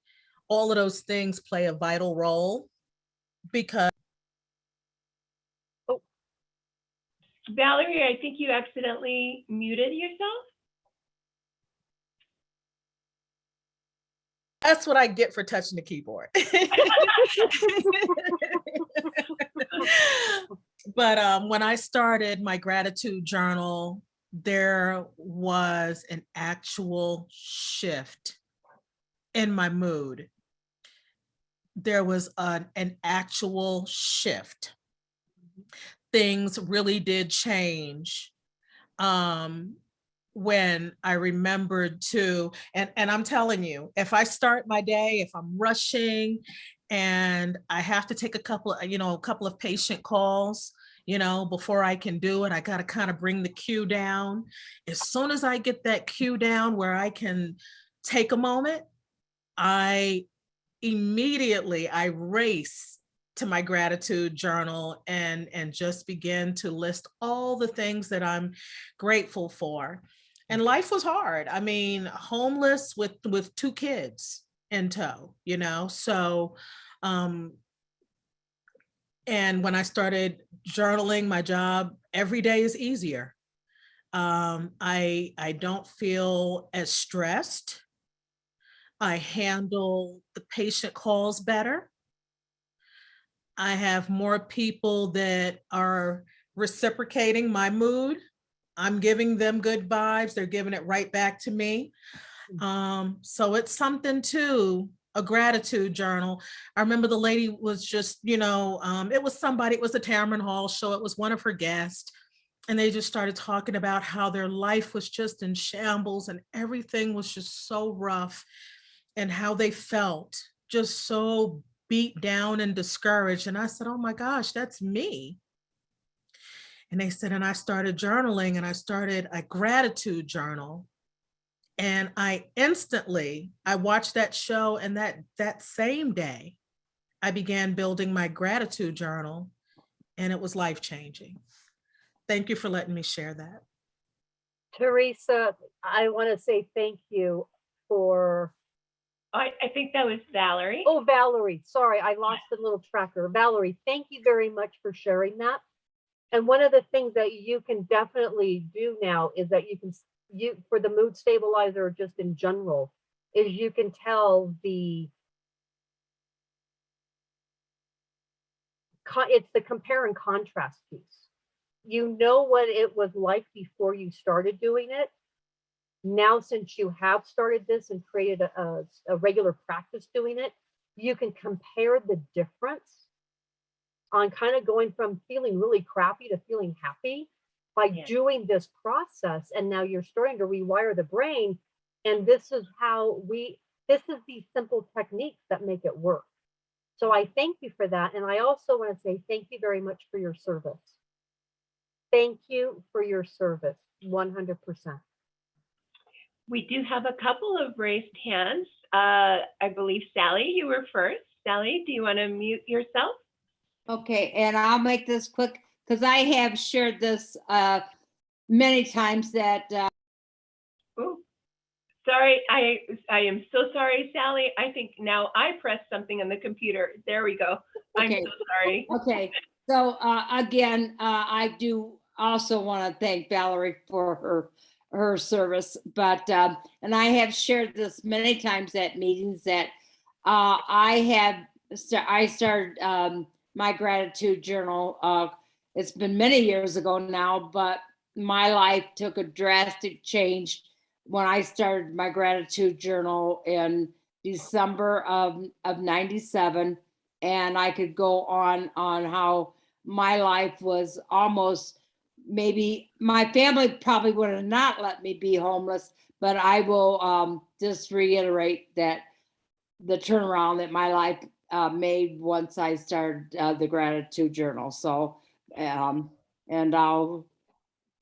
all of those things play a vital role. Because Valerie, I think you accidentally muted yourself. that's what I get for touching the keyboard. But when I started my gratitude journal, there was an actual shift in my mood. There was an actual shift. Things really did change when I remembered to, and I'm telling you, if I start my day, if I'm rushing and I have to take a couple of patient calls, before I can do it, I got to kind of bring the cue down. As soon as I get that cue down where I can take a moment, I race to my gratitude journal and just begin to list all the things that I'm grateful for. And life was hard. I mean, homeless with 2 kids in tow, so and when I started journaling, my job every day is easier. I don't feel as stressed. I handle the patient calls better. I have more people that are reciprocating my mood. I'm giving them good vibes. They're giving it right back to me. So it's something to a gratitude journal. I remember the lady was just, it was a Tamron Hall show. It was one of her guests. And they just started talking about how their life was just in shambles and everything was just so rough, and how they felt just so beat down and discouraged. And I said, oh my gosh, that's me. And they said, and I started journaling, and I started a gratitude journal. And I watched that show, and that same day, I began building my gratitude journal, and it was life-changing. Thank you for letting me share that. Teresa, I want to say thank you for... I think that was Valerie. Oh, Valerie, sorry, I lost the little tracker. Valerie, thank you very much for sharing that. And one of the things that you can definitely do now is that for the mood stabilizer, just in general, is you can tell the it's the compare and contrast piece. You know what it was like before you started doing it. Now, since you have started this and created a regular practice doing it, you can compare the difference on kind of going from feeling really crappy to feeling happy by doing this process. And now you're starting to rewire the brain. And this is this is these simple techniques that make it work. So I thank you for that. And I also want to say thank you very much for your service. Thank you for your service, 100%. We do have a couple of raised hands. I believe Sally, you were first. Sally, do you want to mute yourself? Okay, and I'll make this quick because I have shared this many times that. Ooh. Sorry, I am so sorry, Sally. I think now I pressed something on the computer. There we go. I'm Okay. so sorry. Okay, so again, I do also want to thank Valerie for her service, but and I have shared this many times at meetings that I started my gratitude journal. It's been many years ago now, but my life took a drastic change when I started my gratitude journal in December of 97. And I could go on how my life was almost, maybe my family probably would have not let me be homeless, but I will just reiterate that the turnaround that my life made once I started the gratitude journal. So, and I'll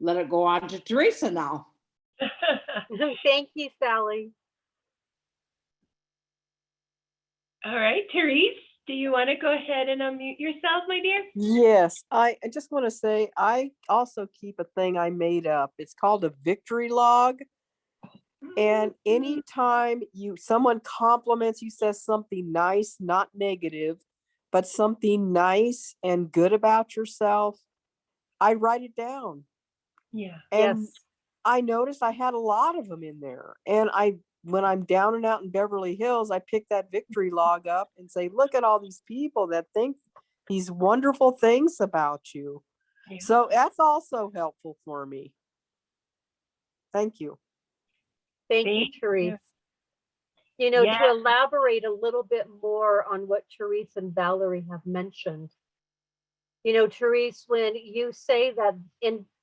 let it go on to Teresa now. Thank you, Sally. All right, Therese, do you want to go ahead and unmute yourself, my dear? Yes, I just want to say I also keep a thing I made up. It's called a victory log. And anytime someone compliments you, says something nice, not negative, but something nice and good about yourself, I write it down. Yeah. And Yes. I noticed I had a lot of them in there. And when I'm down and out in Beverly Hills, I pick that victory log up and say, look at all these people that think these wonderful things about you. Yeah. So that's also helpful for me. Thank you. Thank you, Therese. You know, to elaborate a little bit more on what Therese and Valerie have mentioned, you know, Therese, when you say that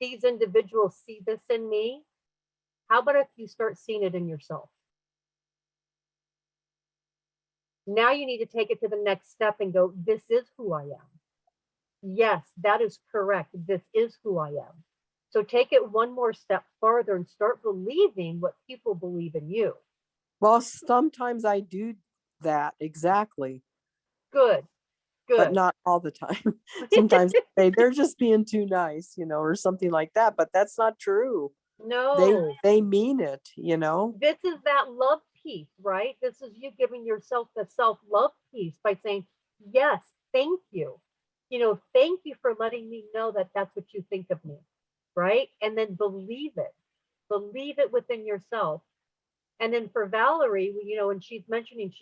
these individuals see this in me, how about if you start seeing it in yourself? Now you need to take it to the next step and go, this is who I am. Yes, that is correct. This is who I am. So take it one more step farther and start believing what people believe in you. Well, sometimes I do that, exactly. Good. But not all the time. Sometimes they're just being too nice, or something like that. But that's not true. No. They mean it, This is that love piece, right? This is you giving yourself the self-love piece by saying, yes, thank you. Thank you for letting me know that that's what you think of me, right? And then believe it within yourself. And then for Valerie, when she's mentioning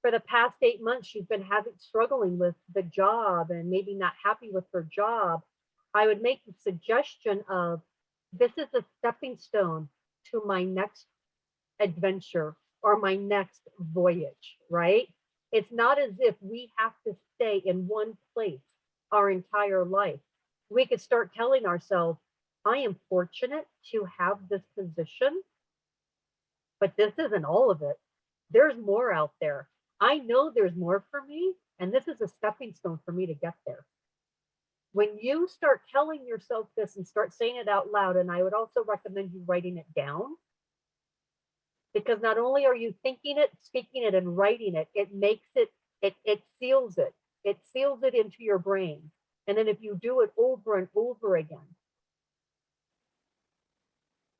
for the past 8 months, she's been struggling with the job and maybe not happy with her job. I would make the suggestion of, this is a stepping stone to my next adventure or my next voyage, right? It's not as if we have to stay in one place our entire life. We could start telling ourselves, I am fortunate to have this position, but this isn't all of it. There's more out there. I know there's more for me, and this is a stepping stone for me to get there. When you start telling yourself this and start saying it out loud, and I would also recommend you writing it down, because not only are you thinking it, speaking it, and writing it, it makes it seals it. It seals it into your brain. And then if you do it over and over again,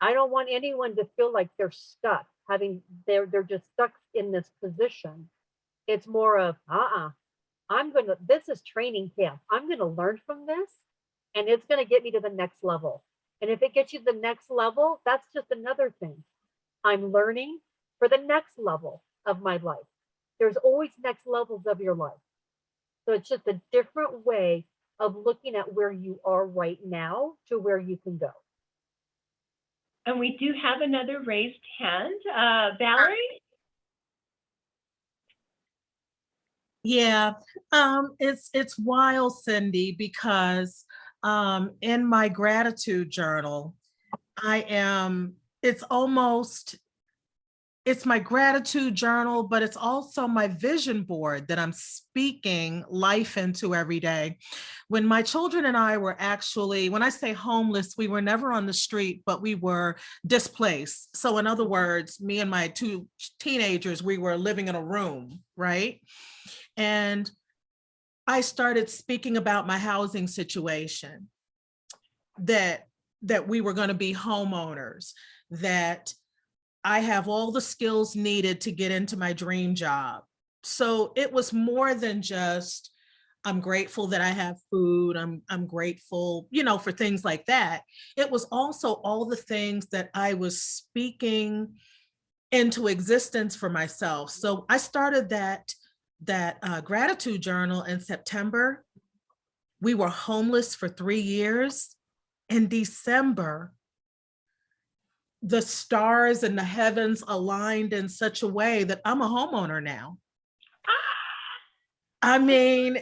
I don't want anyone to feel like they're stuck, they're just stuck in this position. It's more of, this is training camp. I'm going to learn from this, and it's going to get me to the next level. And if it gets you to the next level, that's just another thing. I'm learning for the next level of my life. There's always next levels of your life. So it's just a different way of looking at where you are right now to where you can go. And we do have another raised hand. Valerie? Yeah, it's wild, Cindy, because in my gratitude journal, it's almost, it's my gratitude journal, but it's also my vision board that I'm speaking life into every day. When my children and I were actually, when I say homeless, we were never on the street, but we were displaced. So in other words, me and my two teenagers, we were living in a room, right? And I started speaking about my housing situation, that we were going to be homeowners, that I have all the skills needed to get into my dream job. So it was more than just, I'm grateful that I have food. I'm grateful, for things like that. It was also all the things that I was speaking into existence for myself. So I started that gratitude journal in September. We were homeless for 3 years. In December, the stars and the heavens aligned in such a way that I'm a homeowner now. I mean,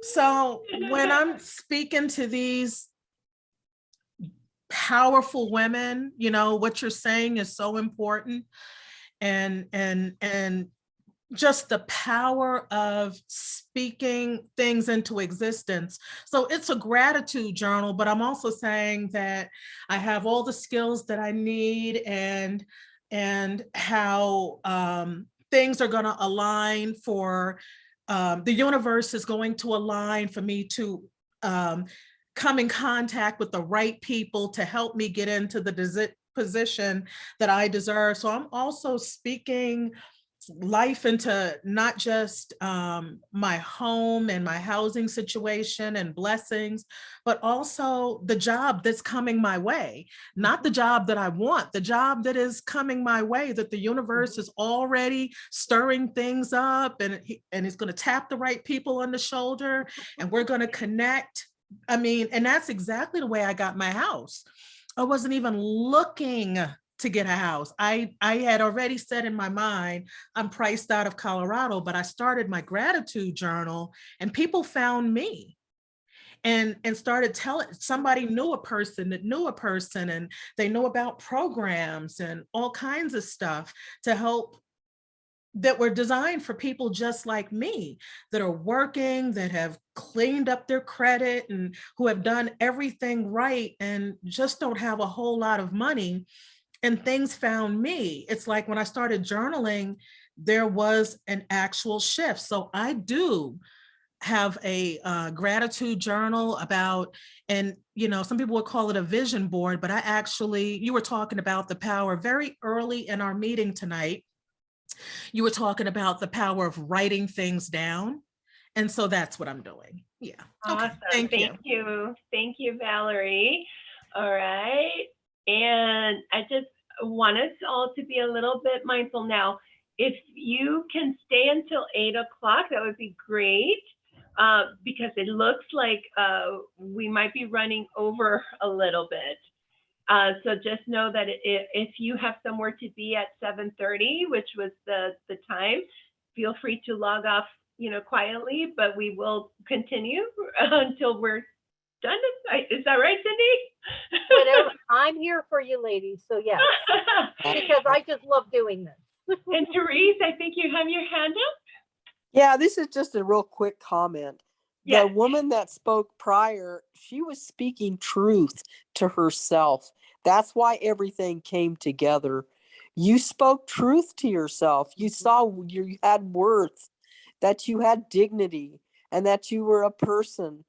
so when I'm speaking to these powerful women, what you're saying is so important. And just the power of speaking things into existence. So it's a gratitude journal, but I'm also saying that I have all the skills that I need, and how things are going to align for, the universe is going to align for me to come in contact with the right people to help me get into the position that I deserve. So I'm also speaking life into not just my home and my housing situation and blessings, but also the job that's coming my way. Not the job that I want, the job that is coming my way, that the universe is already stirring things up, and it's going to tap the right people on the shoulder, and we're going to connect. I mean, and that's exactly the way I got my house. I wasn't even looking to get a house. I had already said in my mind, I'm priced out of Colorado, but I started my gratitude journal, and people found me and started telling, somebody knew a person that knew a person, and they know about programs and all kinds of stuff to help, that were designed for people just like me, that are working, that have cleaned up their credit, and who have done everything right and just don't have a whole lot of money. And things found me. It's like when I started journaling, there was an actual shift. So I do have a gratitude journal about, and some people would call it a vision board, but I actually, you were talking about the power very early in our meeting tonight. You were talking about the power of writing things down. And so that's what I'm doing. Yeah. Awesome. Okay. Thank you. Thank you, Valerie. All right. And I just want us all to be a little bit mindful now. If you can stay until 8 o'clock, that would be great, because it looks like we might be running over a little bit. So just know that if you have somewhere to be at 7:30, which was the time, feel free to log off, quietly, but we will continue until we're done. Is that right, Cindy? Whatever. I'm here for you ladies. So yes, because I just love doing this. And Therese, I think you have your hand up. Yeah, this is just a real quick comment. Yes. The woman that spoke prior, she was speaking truth to herself. That's why everything came together. You spoke truth to yourself. You saw you had worth, that you had dignity, and that you were a person,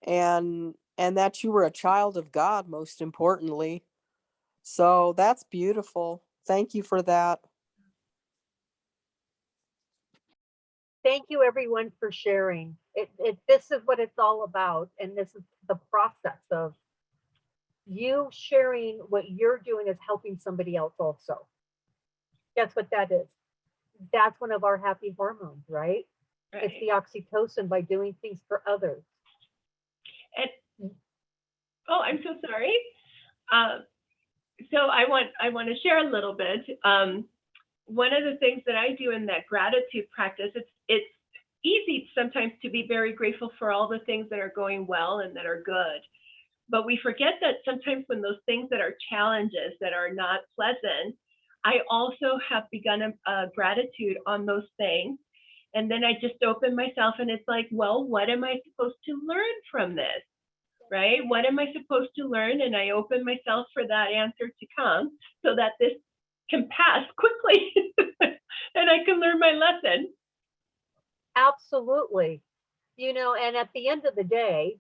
and that you were a child of God, most importantly. So that's beautiful. Thank you for that. Thank you everyone for sharing. This is what it's all about. And this is the process of you sharing what you're doing is helping somebody else also. Guess what that is? That's one of our happy hormones, right? It's Right. the oxytocin by doing things for others. And oh, I'm so sorry. So I want to share a little bit. One of the things that I do in that gratitude practice, it's easy sometimes to be very grateful for all the things that are going well and that are good. But we forget that sometimes when those things that are challenges that are not pleasant, I also have begun a gratitude on those things. And then I just open myself and it's like, well, what am I supposed to learn from this? Right? What am I supposed to learn? And I open myself for that answer to come so that this can pass quickly and I can learn my lesson. Absolutely. You know, and at the end of the day,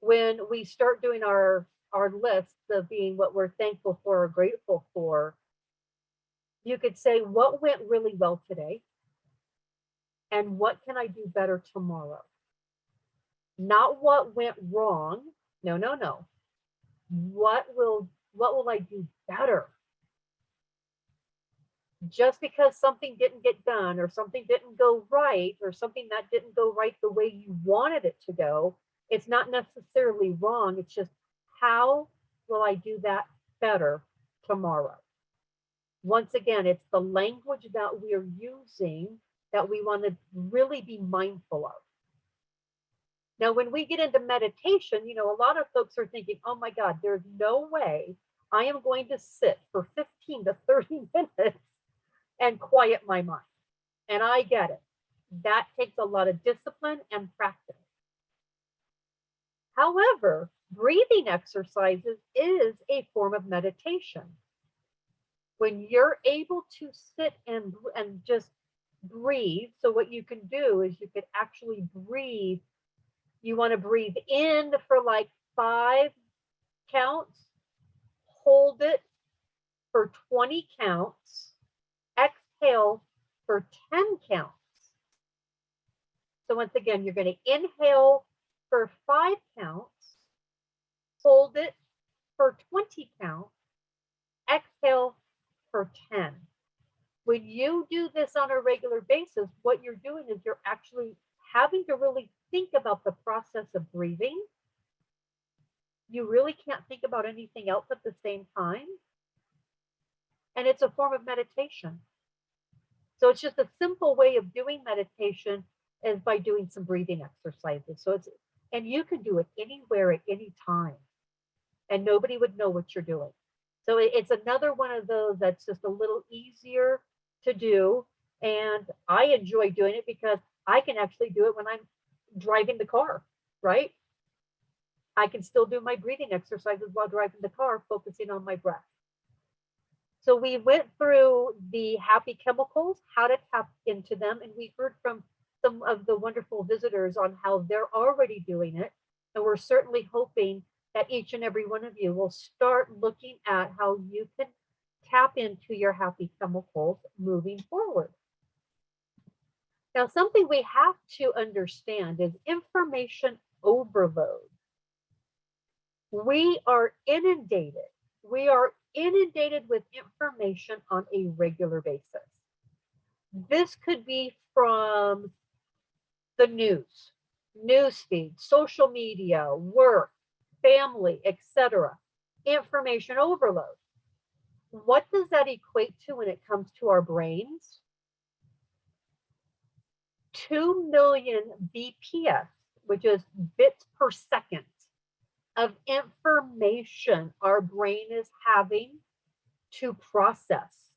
when we start doing our lists of being what we're thankful for or grateful for, you could say, what went really well today? And what can I do better tomorrow? Not what went wrong. No, no, no. What will I do better? Just because something didn't get done or something didn't go right or something that didn't go right the way you wanted it to go, it's not necessarily wrong. It's just, how will I do that better tomorrow? Once again, it's the language that we're using that we want to really be mindful of. Now, when we get into meditation, you know, a lot of folks are thinking, oh my God, there's no way I am going to sit for 15 to 30 minutes and quiet my mind. And I get it. That takes a lot of discipline and practice. However, breathing exercises is a form of meditation. When you're able to sit and just breathe, so what you can do is you could actually breathe. You want to breathe in for like 5 counts, hold it for 20 counts, exhale for 10 counts. So once again, you're going to inhale for 5 counts, hold it for 20 counts, exhale for 10. When you do this on a regular basis, what you're doing is you're actually having to really think about the process of breathing. You really can't think about anything else at the same time. And it's a form of meditation. So it's just a simple way of doing meditation is by doing some breathing exercises. And you can do it anywhere at any time, and nobody would know what you're doing. So it's another one of those that's just a little easier to do. And I enjoy doing it because I can actually do it when I'm driving the car, right? I can still do my breathing exercises while driving the car, focusing on my breath. So we went through the happy chemicals, how to tap into them, and we heard from some of the wonderful visitors on how they're already doing it. And we're certainly hoping that each and every one of you will start looking at how you can tap into your happy chemicals moving forward. Now, something we have to understand is information overload. We are inundated. We are inundated with information on a regular basis. This could be from the news feed, social media, work, family, etc. Information overload. What does that equate to when it comes to our brains? 2 million BPS, which is bits per second, of information our brain is having to process.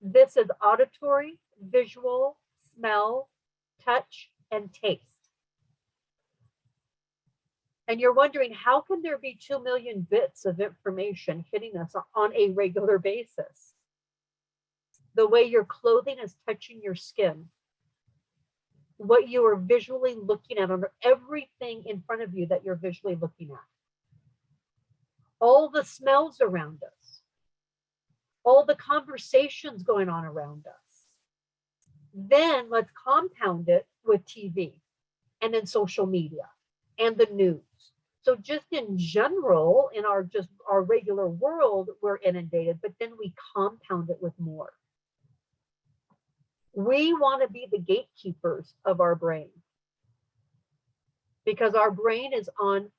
This is auditory, visual, smell, touch, and taste. And you're wondering, how can there be 2 million bits of information hitting us on a regular basis? The way your clothing is touching your skin, what you are visually looking at, under everything in front of you that you're visually looking at, all the smells around us, all the conversations going on around us. Then let's compound it with TV and then social media and the news. So just in general, in our regular world, we're inundated, but then we compound it with more. We want to be the gatekeepers of our brain because our brain is on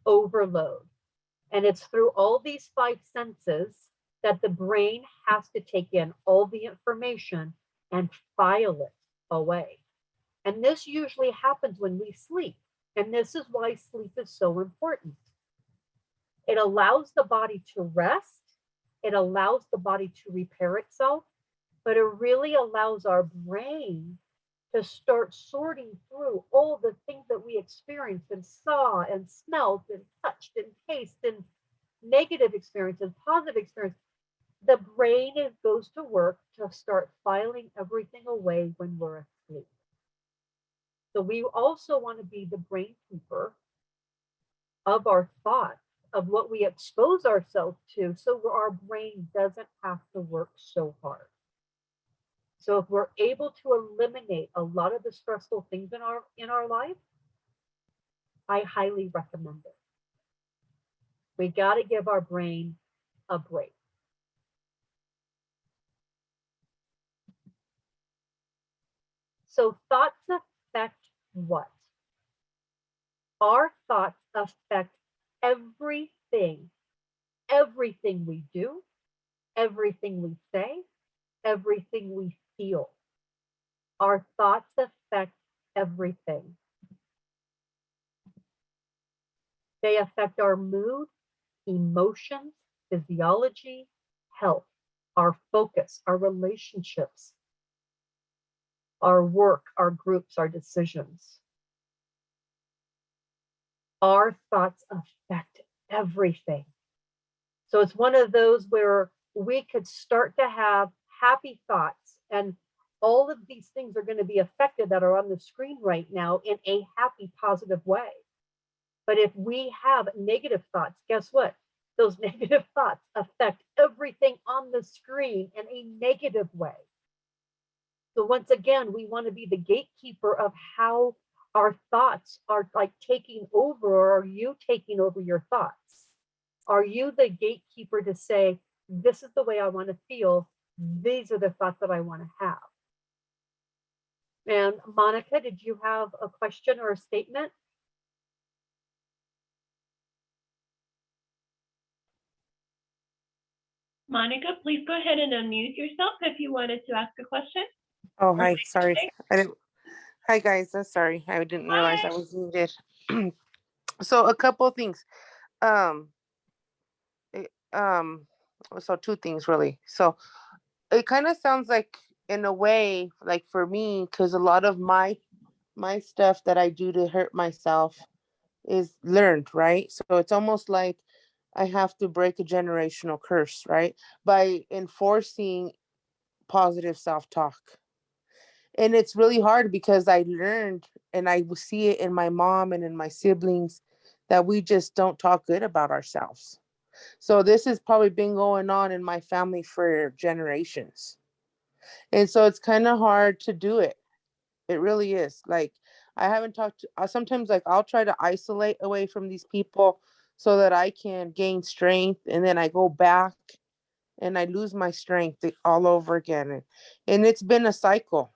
overload. And it's through all these 5 senses that the brain has to take in all the information and file it away. And this usually happens when we sleep. And this is why sleep is so important. It allows the body to rest. It allows the body to repair itself, but it really allows our brain to start sorting through all the things that we experienced and saw and smelled and touched and tasted and negative experiences, positive experiences. The brain goes to work to start filing everything away when we're asleep. So we also want to be the brain keeper of our thoughts, of what we expose ourselves to, so our brain doesn't have to work so hard. So if we're able to eliminate a lot of the stressful things in our life, I highly recommend it. We got to give our brain a break. So thoughts affect what? Our thoughts affect everything we do, everything we say, everything we feel. Our thoughts affect everything. They affect our mood, emotions, physiology, health, our focus, our relationships, our work, our groups, our decisions. Our thoughts affect everything. So it's one of those where we could start to have happy thoughts, and all of these things are going to be affected that are on the screen right now in a happy, positive way. But if we have negative thoughts, guess what? Those negative thoughts affect everything on the screen in a negative way. So once again, we want to be the gatekeeper of how our thoughts are like taking over, or are you taking over your thoughts? Are you the gatekeeper to say, this is the way I want to feel, these are the thoughts that I want to have? And Monica, did you have a question or a statement? Monica, please go ahead and unmute yourself if you wanted to ask a question. Oh, hi. Sorry. Hi, guys. I'm sorry. I didn't realize I was muted. So a couple of things. Um, it, um, so 2 things really. So it kind of sounds like, in a way, like for me, because a lot of my stuff that I do to hurt myself is learned, right? So it's almost like I have to break a generational curse, right? By enforcing positive self-talk. And it's really hard because I learned, and I see it in my mom and in my siblings, that we just don't talk good about ourselves. So this has probably been going on in my family for generations. And so it's kind of hard to do it. It really is. Like, I haven't talked to, sometimes like I'll try to isolate away from these people so that I can gain strength, and then I go back and I lose my strength all over again. And it's been a cycle.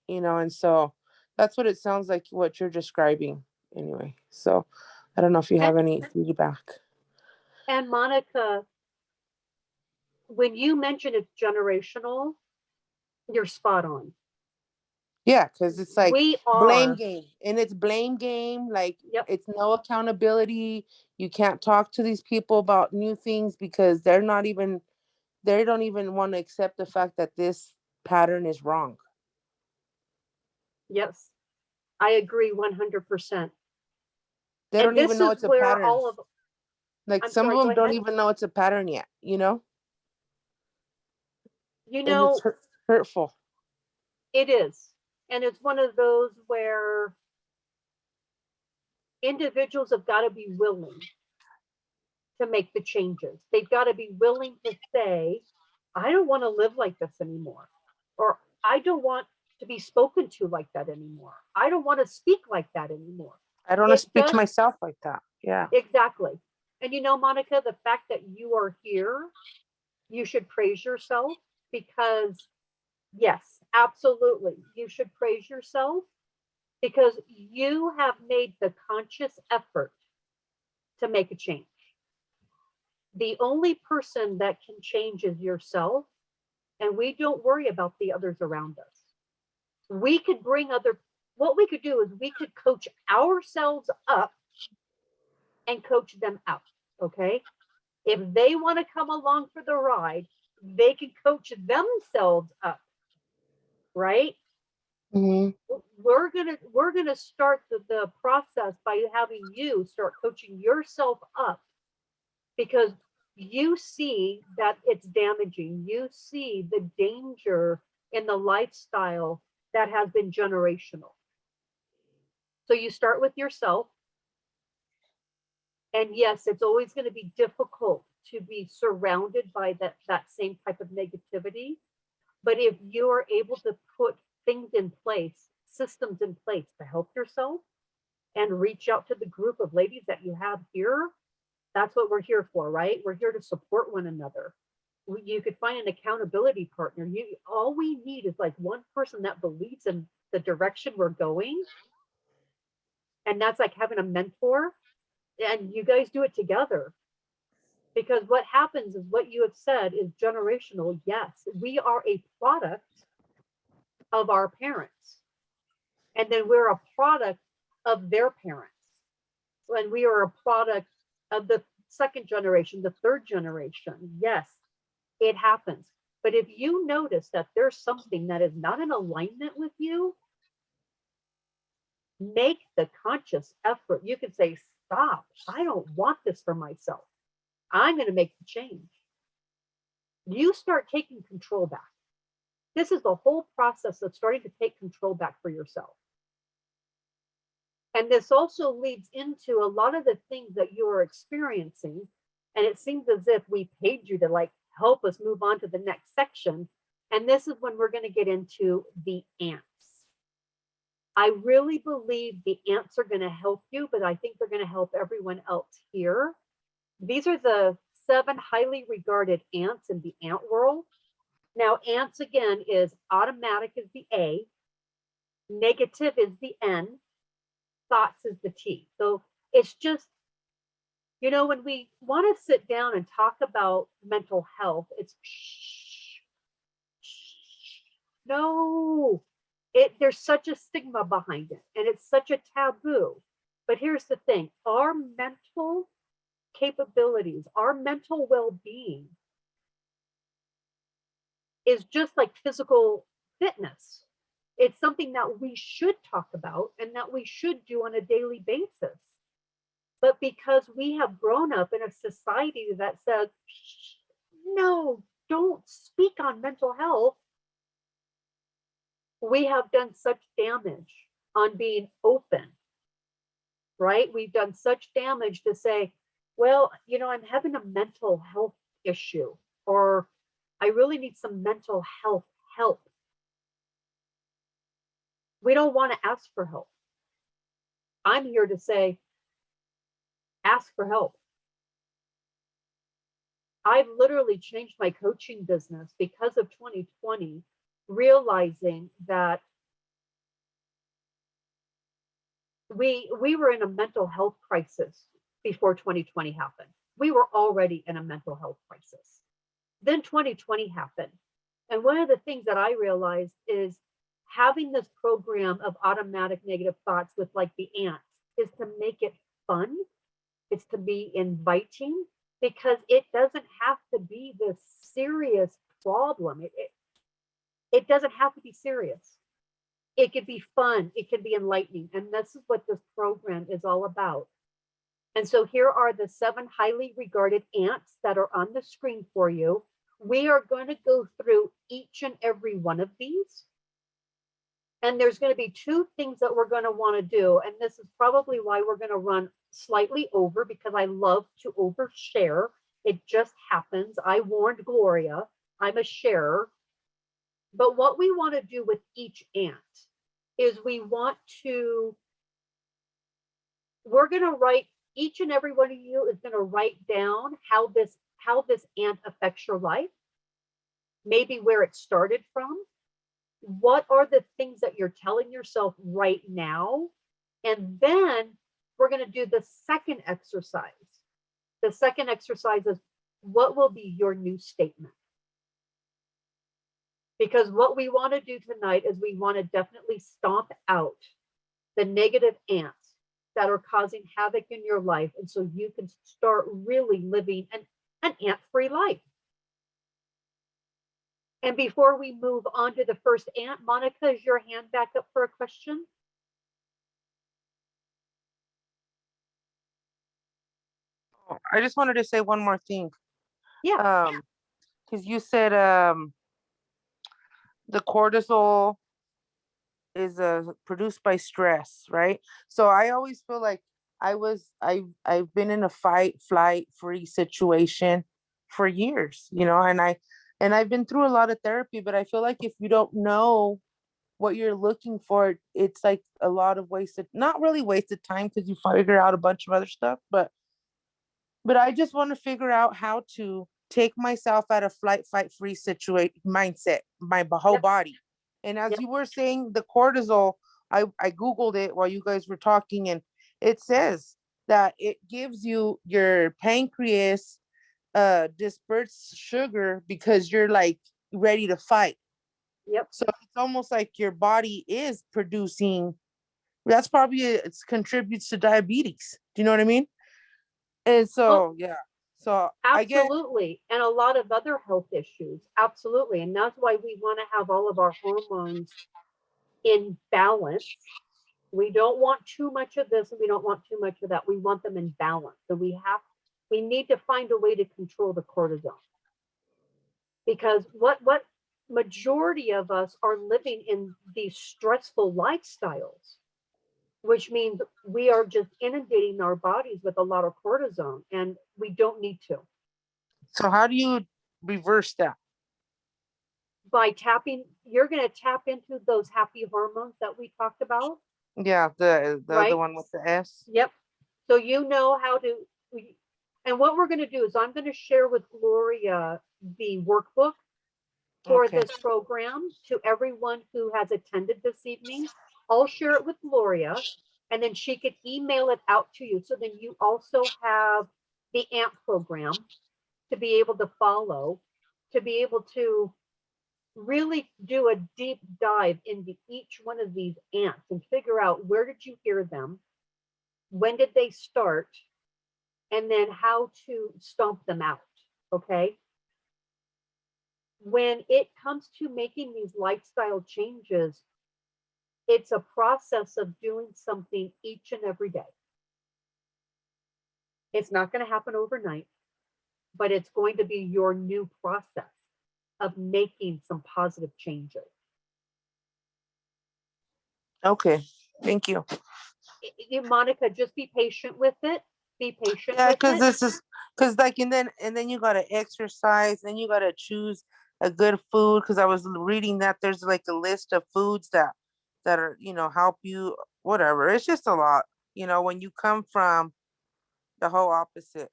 And so that's what it sounds like, what you're describing anyway. So I don't know if you have any feedback. And Monica, when you mention it's generational, you're spot on. Yeah, because it's like blame are. game, and it's blame game. Like, Yep. It's no accountability. You can't talk to these people about new things because they don't even want to accept the fact that this pattern is wrong. Yes, I agree 100%. They don't even know it's a pattern. Like, some of them don't even know it's a pattern yet, You and know, it's hurtful. it is. And it's one of those where individuals have got to be willing to make the changes. They've got to be willing to say, I don't want to live like this anymore. Or I don't want to be spoken to like that anymore. I don't want to speak like that anymore. I don't want to speak to myself like that. Yeah. Exactly. And Monica, the fact that you are here, you should praise yourself, because yes, Absolutely. You should praise yourself because you have made the conscious effort to make a change. The only person that can change is yourself, and we don't worry about the others around us. We could bring what we could do is we could coach ourselves up and coach them out. Okay. If they want to come along for the ride, they can coach themselves up, right? Mhm. We're gonna start the process by having you start coaching yourself up because you see that it's damaging. You see the danger in the lifestyle that has been generational. So you start with yourself. And yes, it's always going to be difficult to be surrounded by that same type of negativity. But if you are able to put things in place, systems in place to help yourself and reach out to the group of ladies that you have here, that's what we're here for, right? We're here to support one another. You could find an accountability partner. All we need is like one person that believes in the direction we're going. And that's like having a mentor, and you guys do it together. Because what happens is what you have said is generational. Yes, we are a product of our parents. And then we're a product of their parents. And we are a product of the second generation, the third generation. Yes, it happens. But if you notice that there's something that is not in alignment with you, make the conscious effort. You can say, stop. I don't want this for myself. I'm going to make the change. You start taking control back. This is the whole process of starting to take control back for yourself. And this also leads into a lot of the things that you are experiencing. And it seems as if we paid you to like help us move on to the next section. And this is when we're going to get into the ants. I really believe the ants are going to help you, but I think they're going to help everyone else here. These are the 7 highly regarded ants in the ant world. Now, ants again is automatic is the A, negative is the N, thoughts is the T. So it's just, when we want to sit down and talk about mental health, it's no, there's such a stigma behind it, and it's such a taboo. But here's the thing, our mental capabilities, our mental well-being is just like physical fitness. It's something that we should talk about and that we should do on a daily basis. But because we have grown up in a society that says, no, don't speak on mental health, we have done such damage on being open, right? We've done such damage to say, well, I'm having a mental health issue, or I really need some mental health help. We don't want to ask for help. I'm here to say, ask for help. I've literally changed my coaching business because of 2020, realizing that we were in a mental health crisis before 2020 happened. We were already in a mental health crisis. Then 2020 happened. And one of the things that I realized is having this program of automatic negative thoughts with like the ants is to make it fun. It's to be inviting, because it doesn't have to be this serious problem. It doesn't have to be serious. It could be fun. It can be enlightening. And this is what this program is all about. And so here are the 7 highly regarded ants that are on the screen for you. We are going to go through each and every one of these. And there's going to be 2 things that we're going to want to do. And this is probably why we're going to run slightly over, because I love to overshare. It just happens. I warned Gloria, I'm a sharer. But what we want to do with each ant is we're going to write, each and every one of you is going to write down how this ant affects your life, maybe where it started from, what are the things that you're telling yourself right now? And then we're going to do the second exercise. The second exercise is, what will be your new statement? Because what we want to do tonight is we want to definitely stomp out the negative ants that are causing havoc in your life. And so you can start really living an ant-free life. And before we move on to the first ant, Monica, is your hand back up for a question? I just wanted to say one more thing. Yeah. Because you said the cortisol is produced by stress, right? So I always feel like I've been in a fight, flight, freeze situation for years, and I've been through a lot of therapy, but I feel like if you don't know what you're looking for, it's like a lot of wasted, not really wasted time because you figure out a bunch of other stuff, but I just want to figure out how to take myself out of flight, fight, freeze situation mindset, my whole body. And as Yep. you were saying, the cortisol, I Googled it while you guys were talking, and it says that it gives you your pancreas disperse sugar because you're like ready to fight. Yep. So it's almost like your body is producing, that's probably it contributes to diabetes. Do you know what I mean? And so, yeah. So I guess, Absolutely. And a lot of other health issues. Absolutely. And that's why we want to have all of our hormones in balance. We don't want too much of this and we don't want too much of that. We want them in balance. So we need to find a way to control the cortisol. Because what majority of us are living in these stressful lifestyles, which means we are just inundating our bodies with a lot of cortisone, and we don't need to. so how do you reverse that? By tapping, you're going to tap into those happy hormones that we talked about. Yeah, the Right. one with the S. Yep. So you know how to, and what we're going to do is I'm going to share with Gloria the workbook for Okay. this program to everyone who has attended this evening. I'll share it with Gloria, and then she could email it out to you. So then you also have the AMP program to be able to follow, to be able to really do a deep dive into each one of these ants and figure out, where did you hear them? When did they start? And then how to stomp them out. Okay. When it comes to making these lifestyle changes, it's a process of doing something each and every day. It's not going to happen overnight, but it's going to be your new process of making some positive changes. Okay. Thank you. Monica, just be patient with it. Be patient Yeah, with because it. this is because like and then you gotta exercise, then you gotta choose a good food. Because I was reading that there's like a list of foods that are help you, whatever. It's just a lot, when you come from the whole opposite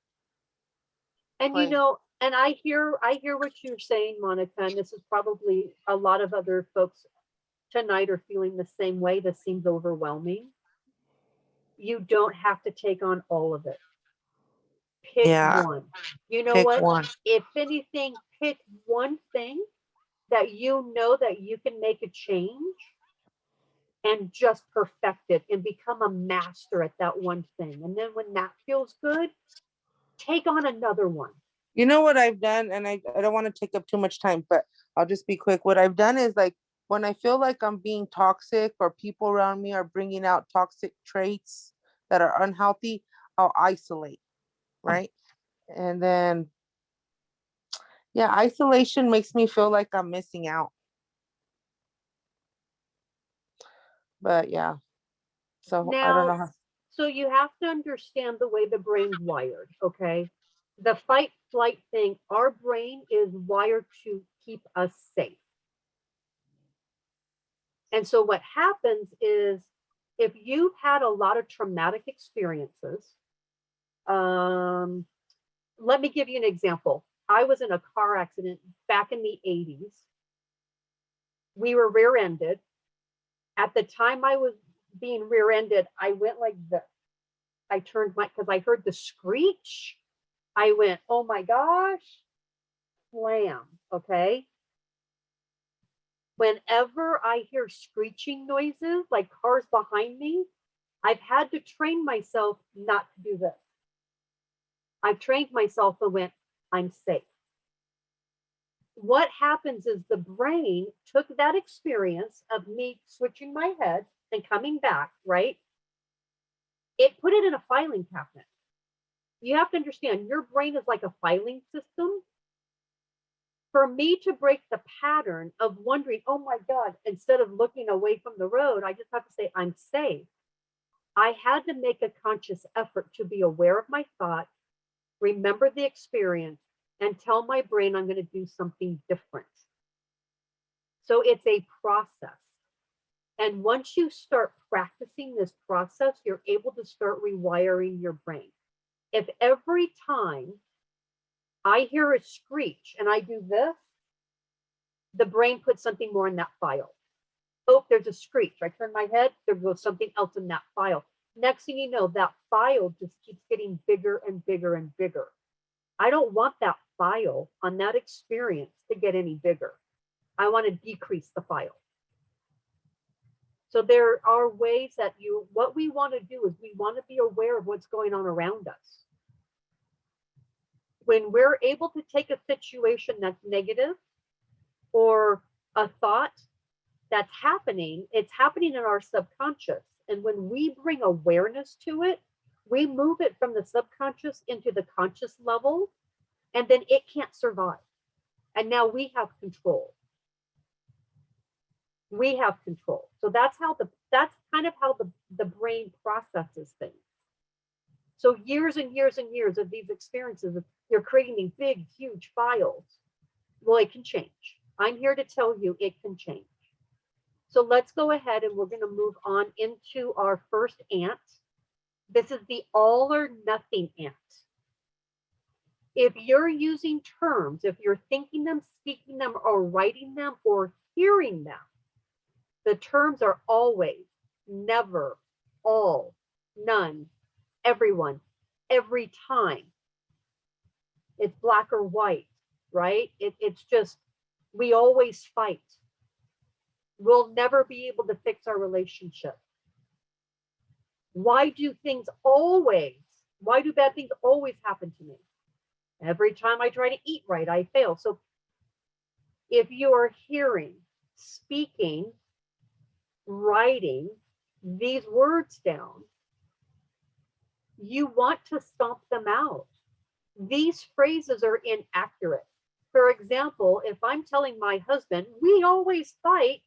And place. and I hear what you're saying, Monica, and this is probably a lot of other folks tonight are feeling the same way. This seems overwhelming. You don't have to take on all of it. Pick Yeah, one. You know pick what? one. If anything, pick one thing that you know that you can make a change and just perfect it and become a master at that one thing. And then when that feels good, take on another one. You know what I've done, and I don't want to take up too much time, but I'll just be quick. What I've done is, like, when I feel like I'm being toxic or people around me are bringing out toxic traits that are unhealthy, I'll isolate, right? And then, yeah, isolation makes me feel like I'm missing out. But yeah, so I don't Now, know how. so you have to understand the way the brain's wired, okay? The fight flight thing, our brain is wired to keep us safe. And so what happens is, if you've had a lot of traumatic experiences, let me give you an example. I was in a car accident back in the 80s We were rear-ended. At the time I was being rear-ended, I went like this. I turned because I heard the screech. I went, oh my gosh, slam, okay? Whenever I hear screeching noises, like cars behind me, I've had to train myself not to do this. I've trained myself and went, I'm safe. What happens is the brain took that experience of me switching my head and coming back, right? It put it in a filing cabinet. You have to understand, your brain is like a filing system. For me to break the pattern of wondering, oh my God, instead of looking away from the road, I just have to say, I'm safe. I had to make a conscious effort to be aware of my thought, remember the experience, and tell my brain I'm going to do something different. So it's a process. And once you start practicing this process, you're able to start rewiring your brain. If every time I hear a screech and I do this, the brain puts something more in that file. Oh, there's a screech. I turn my head, there goes something else in that file. Next thing you know, that file just keeps getting bigger and bigger and bigger. I don't want that file on that experience to get any bigger. I want to decrease the file. So there are ways that what we want to do is we want to be aware of what's going on around us. When we're able to take a situation that's negative or a thought that's happening, it's happening in our subconscious. And when we bring awareness to it, we move it from the subconscious into the conscious level, and then it can't survive. And now we have control. We have control. So that's kind of how the brain processes things. So years and years and years of these experiences, you're creating these big, huge files. Well, it can change. I'm here to tell you it can change. So let's go ahead and we're going to move on into our first ant. This is the all or nothing ant. If you're using terms, if you're thinking them, speaking them, or writing them, or hearing them, the terms are always, never, all, none, everyone, every time. It's black or white, right? It's just, we always fight. We'll never be able to fix our relationship. Why do bad things always happen to me? Every time I try to eat right, I fail. So if you are hearing, speaking, writing these words down, you want to stomp them out. These phrases are inaccurate. For example, if I'm telling my husband, we always fight,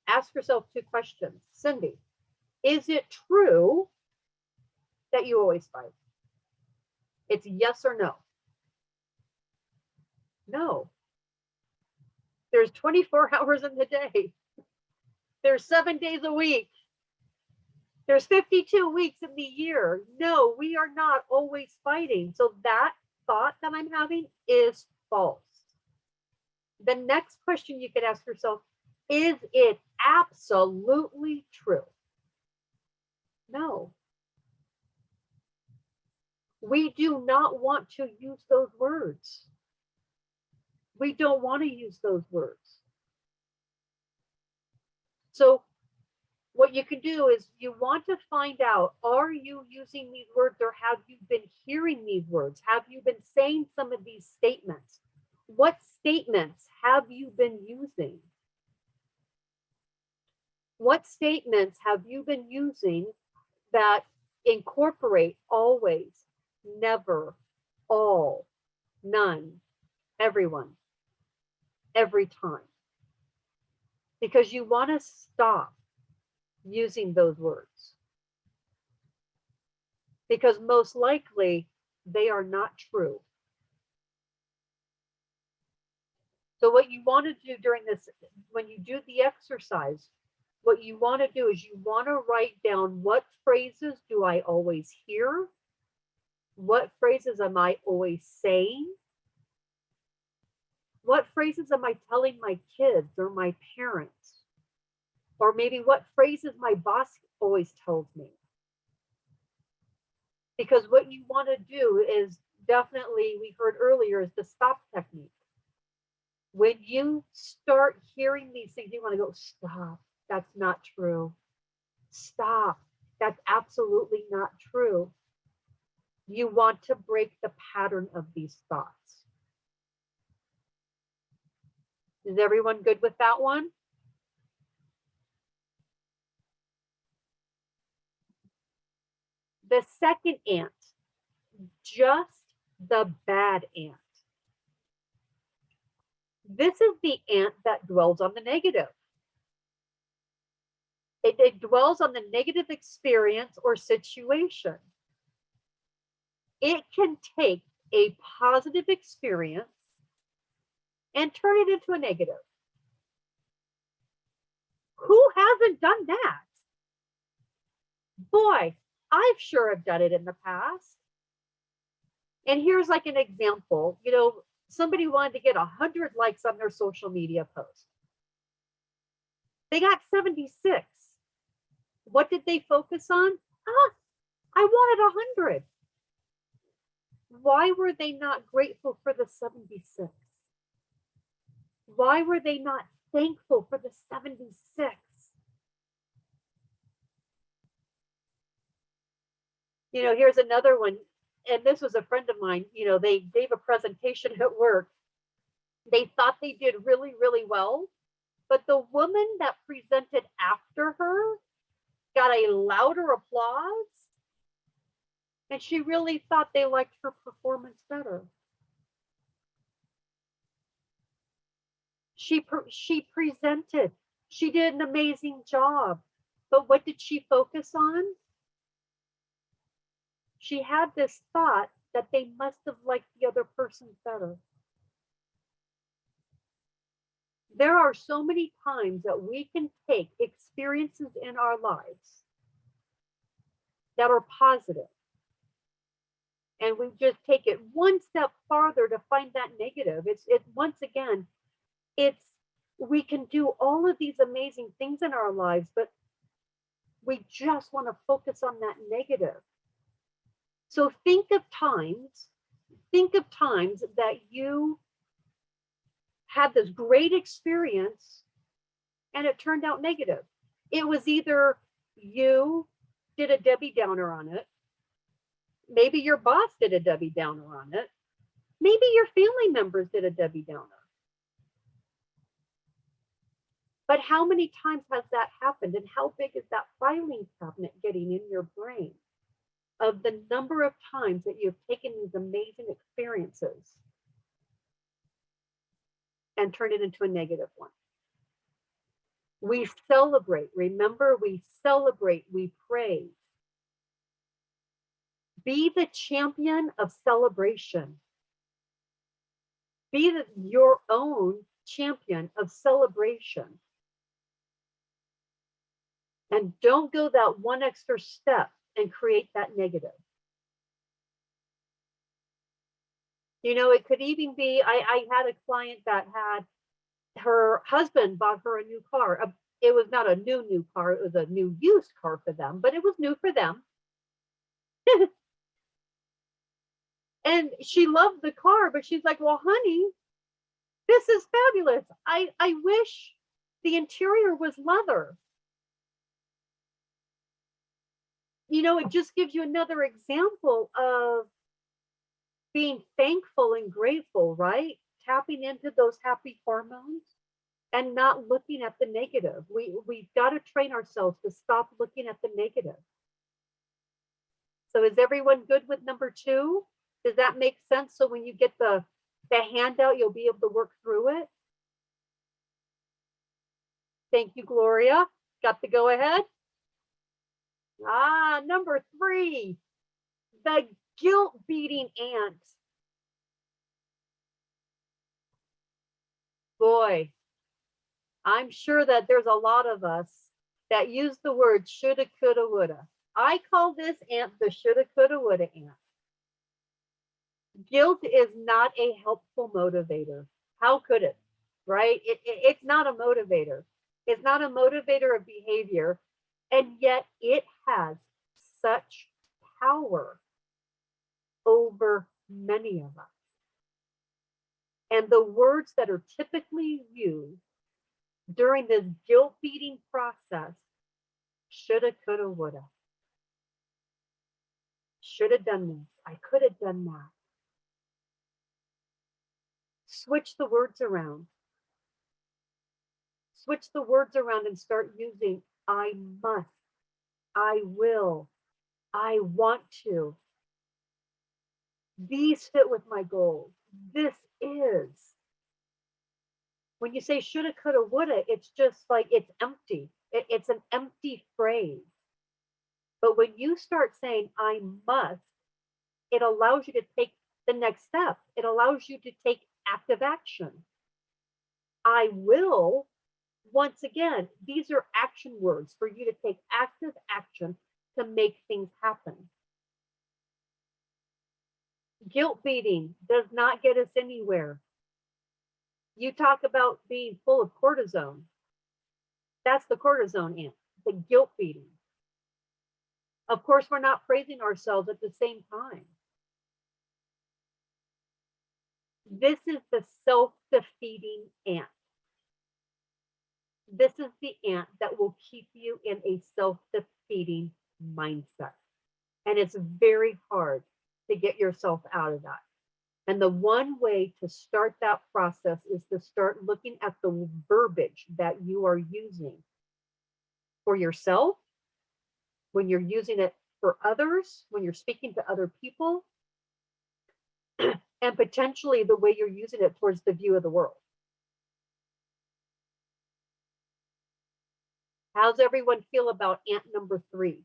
ask yourself two questions. Cindy, is it true that you always fight? It's yes or no. No. There's 24 hours in the day. There's 7 days a week. There's 52 weeks in the year. No, we are not always fighting. So that thought that I'm having is false. The next question you could ask yourself, is it absolutely true? No. We do not want to use those words. We don't want to use those words. So what you can do is you want to find out, are you using these words or have you been hearing these words? Have you been saying some of these statements? What statements have you been using? What statements have you been using that incorporate always, never, all, none, everyone, every time? Because you want to stop using those words. Because most likely they are not true. So what you want to do during this, when you do the exercise, what you want to do is you want to write down, what phrases do I always hear? What phrases am I always saying? What phrases am I telling my kids or my parents? Or maybe what phrases my boss always tells me? Because what you want to do is definitely, we heard earlier, is the stop technique. When you start hearing these things, you want to go, stop. That's not true. Stop. That's absolutely not true. You want to break the pattern of these thoughts. Is everyone good with that one? The second ant, just the bad ant. This is the ant that dwells on the negative. It dwells on the negative experience or situation. It can take a positive experience and turn it into a negative. Who hasn't done that? Boy, I've sure have done it in the past. And here's like an example. You know, somebody wanted to get 100 likes on their social media post. They got 76. What did they focus on? I wanted 100. Why were they not grateful for the 76? Why were they not thankful for the 76? You know, here's another one. And this was a friend of mine. You know, they gave a presentation at work. They thought they did really, really well. But the woman that presented after her got a louder applause. And she really thought they liked her performance better. She presented. She did an amazing job. But what did she focus on? She had this thought that they must have liked the other person better. There are so many times that we can take experiences in our lives that are positive, and we just take it one step farther to find that negative. It's once again, we can do all of these amazing things in our lives, but we just want to focus on that negative. So think of times that you had this great experience and it turned out negative. It was either you did a Debbie Downer on it, maybe your boss did a Debbie Downer on it, maybe your family members did a Debbie Downer. But how many times has that happened, and how big is that filing cabinet getting in your brain of the number of times that you've taken these amazing experiences and turned it into a negative one? We celebrate. Remember, we celebrate, we praise. Be the champion of celebration. Be your own champion of celebration. And don't go that one extra step and create that negative. You know, it could even be, I had a client that had, her husband bought her a new car. It was not a new car, it was a new used car for them, but it was new for them. And she loved the car, but she's like, well, honey, this is fabulous. I wish the interior was leather. You know, it just gives you another example of being thankful and grateful, right? Tapping into those happy hormones and not looking at the negative. We've got to train ourselves to stop looking at the negative. So is everyone good with number 2? Does that make sense? So when you get the handout, you'll be able to work through it. Thank you, Gloria. Got the go ahead? Number 3, the guilt-beating ant. Boy, I'm sure that there's a lot of us that use the word shoulda, coulda, woulda. I call this ant the shoulda, coulda, woulda ant. Guilt is not a helpful motivator. How could it? Right? It's not a motivator. It's not a motivator of behavior. And yet it has such power over many of us. And the words that are typically used during this guilt beating process, shoulda, coulda, woulda. Should have done this. I could have done that. Switch the words around. Switch the words around and start using I must, I will, I want to. These fit with my goals. This is. When you say shoulda, coulda, woulda, it's just like it's empty. It's an empty phrase. But when you start saying I must, it allows you to take the next step. It allows you to take active action. I will, once again, these are action words for you to take active action to make things happen. Guilt beating does not get us anywhere. You talk about being full of cortisone. That's the cortisone ant, the guilt beating. Of course, we're not praising ourselves at the same time. This is the self-defeating ant. This is the ant that will keep you in a self-defeating mindset. And it's very hard to get yourself out of that. And the one way to start that process is to start looking at the verbiage that you are using for yourself, when you're using it for others, when you're speaking to other people, and potentially the way you're using it towards the view of the world. How's everyone feel about ant number 3?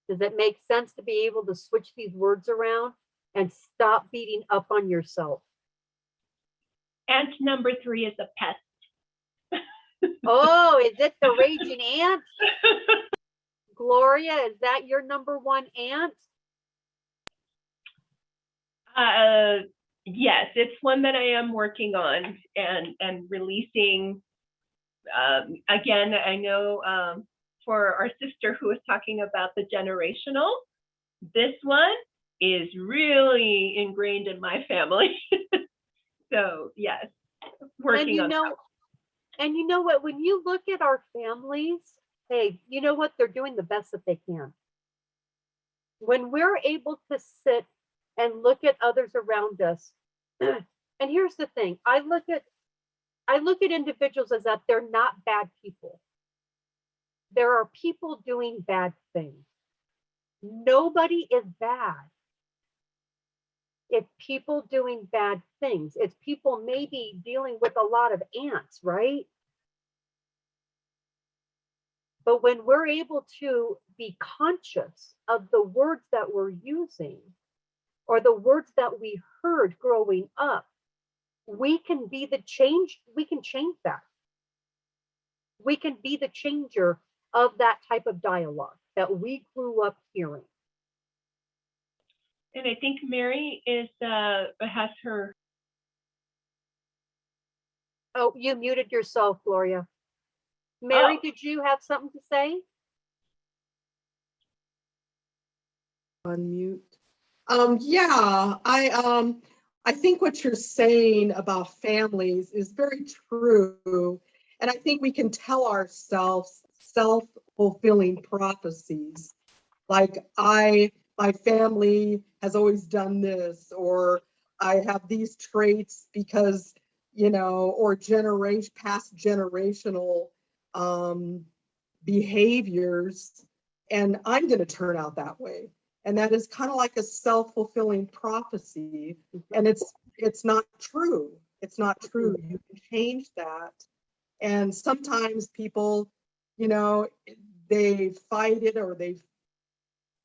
Does it make sense to be able to switch these words around and stop beating up on yourself? Ant number 3 is a pest. Oh, is it the raging ant? Gloria, is that your number 1 ant? Yes, it's one that I am working on and releasing. Again, I know for our sister who was talking about the generational, this one is really ingrained in my family. So yes, working on that. And you know what, when you look at our families, hey, you know what, they're doing the best that they can. When we're able to sit and look at others around us, and here's the thing, I look at individuals as that they're not bad people. There are people doing bad things. Nobody is bad. It's people doing bad things. It's people maybe dealing with a lot of ants, right? But when we're able to be conscious of the words that we're using or the words that we heard growing up, we can be the change. We can change that. We can be the changer of that type of dialogue that we grew up hearing. And I think Mary has her. Oh, you muted yourself, Gloria. Mary, Oh. did you have something to say? Unmute. Yeah, I think what you're saying about families is very true. And I think we can tell ourselves self-fulfilling prophecies. Like my family has always done this, or I have these traits because, or past generational behaviors, and I'm going to turn out that way. And that is kind of like a self-fulfilling prophecy. And it's not true. It's not true. You can change that. And sometimes people, they fight it, or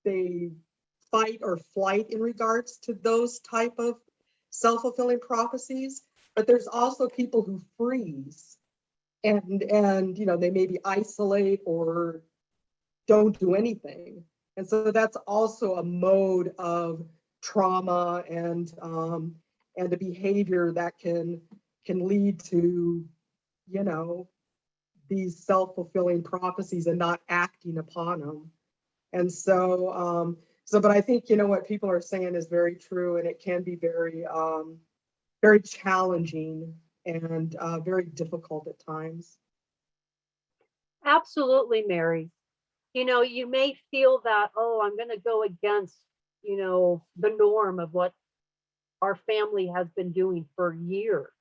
they fight or flight in regards to those type of self-fulfilling prophecies. But there's also people who freeze and they maybe isolate or don't do anything. And so that's also a mode of trauma and and the behavior that can lead to, you know, these self-fulfilling prophecies and not acting upon them. And so, but I think, you know, what people are saying is very true, and it can be very, very challenging and very difficult at times. Absolutely, Mary. You know, you may feel that, oh, I'm going to go against, you know, the norm of what our family has been doing for years.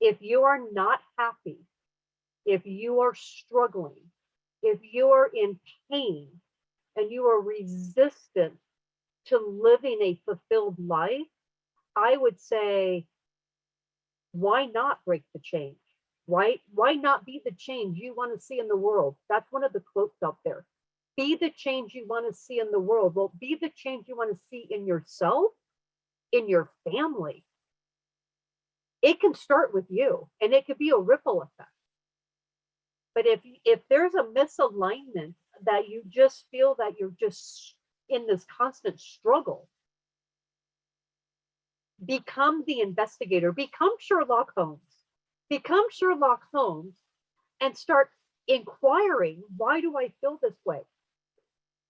If you are not happy, if you are struggling, if you are in pain, and you are resistant to living a fulfilled life, I would say, why not break the change? Why not be the change you want to see in the world? That's one of the quotes out there. Be the change you want to see in the world. Well, be the change you want to see in yourself, in your family. It can start with you, and it could be a ripple effect. But if there's a misalignment that you just feel that you're just in this constant struggle, become the investigator, become Sherlock Holmes. Become Sherlock Holmes and start inquiring, why do I feel this way?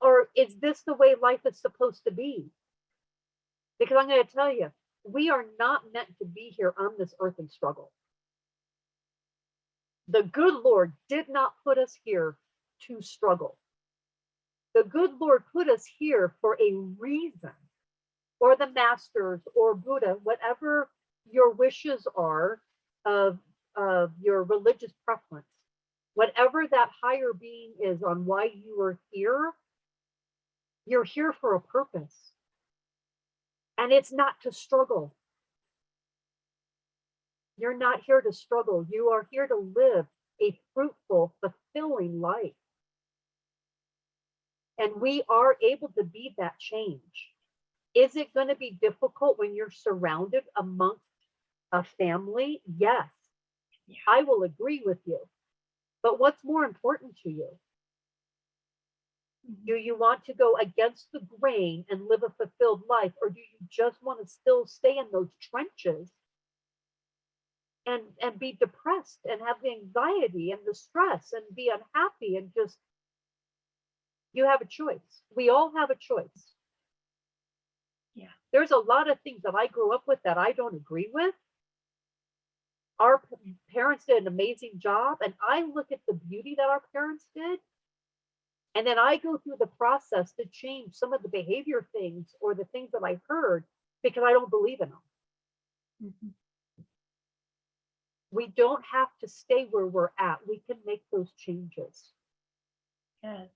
Or is this the way life is supposed to be? Because I'm going to tell you, we are not meant to be here on this earth and struggle. The good Lord did not put us here to struggle. The good Lord put us here for a reason, or the masters, or Buddha, whatever your wishes are of your religious preference, whatever that higher being is on why you are here, you're here for a purpose. And it's not to struggle. You're not here to struggle. You are here to live a fruitful, fulfilling life. And we are able to be that change. Is it going to be difficult when you're surrounded amongst a family? Yes, I will agree with you. But what's more important to you? Do you want to go against the grain and live a fulfilled life, or do you just want to still stay in those trenches and be depressed and have the anxiety and the stress and be unhappy and just, you have a choice. We all have a choice. Yeah. There's a lot of things that I grew up with that I don't agree with. Our parents did an amazing job, and I look at the beauty that our parents did, and then I go through the process to change some of the behavior things or the things that I heard because I don't believe in them. Mhm. We don't have to stay where we're at. We can make those changes. Yes.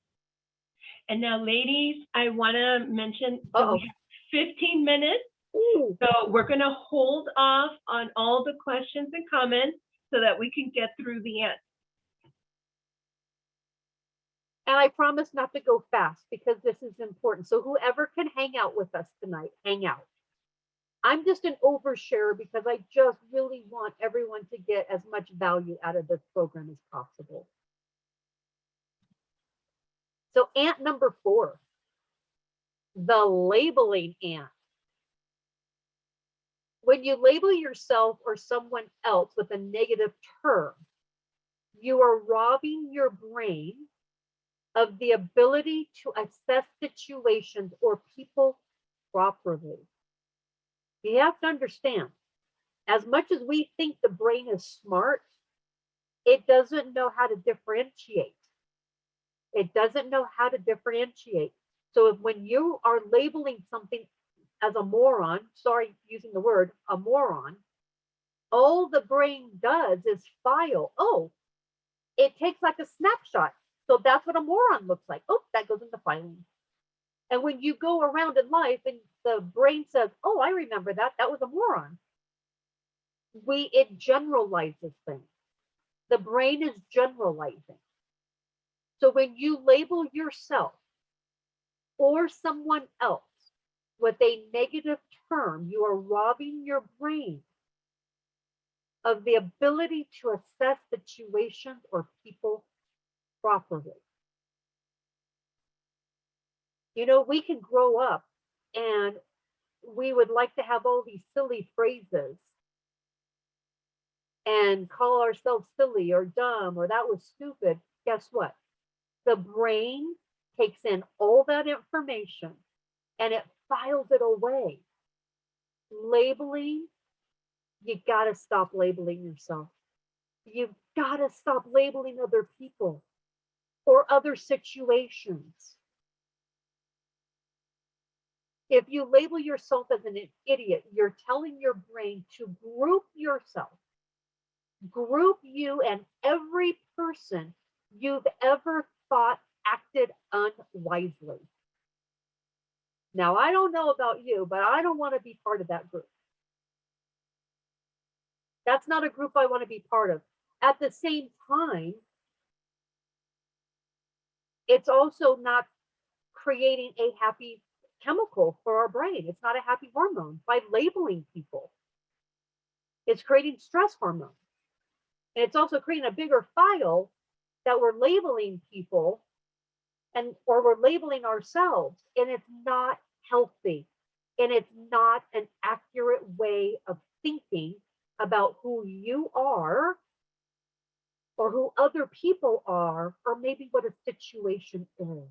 And now, ladies, I want to mention that Uh-oh. we have 15 minutes. Ooh. So we're going to hold off on all the questions and comments so that we can get through the end. And I promise not to go fast because this is important. So whoever can hang out with us tonight, hang out. I'm just an overshare because I just really want everyone to get as much value out of this program as possible. So ant number 4, the labeling ant. When you label yourself or someone else with a negative term, you are robbing your brain of the ability to assess situations or people properly. You have to understand, as much as we think the brain is smart, it doesn't know how to differentiate. It doesn't know how to differentiate. So if when you are labeling something as a moron, sorry, using the word, a moron, all the brain does is file. Oh, it takes like a snapshot. So that's what a moron looks like. Oh, that goes into filing. And when you go around in life and the brain says, oh, I remember that, that was a moron. It generalizes things. The brain is generalizing. So when you label yourself or someone else with a negative term, you are robbing your brain of the ability to assess situations or people properly. You know, we can grow up and we would like to have all these silly phrases and call ourselves silly or dumb or that was stupid. Guess what? The brain takes in all that information and it files it away. Labeling, you got to stop labeling yourself. You've got to stop labeling other people or other situations. If you label yourself as an idiot, you're telling your brain to group yourself, group you and every person you've ever thought acted unwisely. Now, I don't know about you, but I don't want to be part of that group. That's not a group I want to be part of. At the same time, it's also not creating a happy chemical for our brain. It's not a happy hormone by labeling people. It's creating stress hormone. And it's also creating a bigger file that we're labeling people and or we're labeling ourselves, and it's not healthy. And it's not an accurate way of thinking about who you are or who other people are, or maybe what a situation is.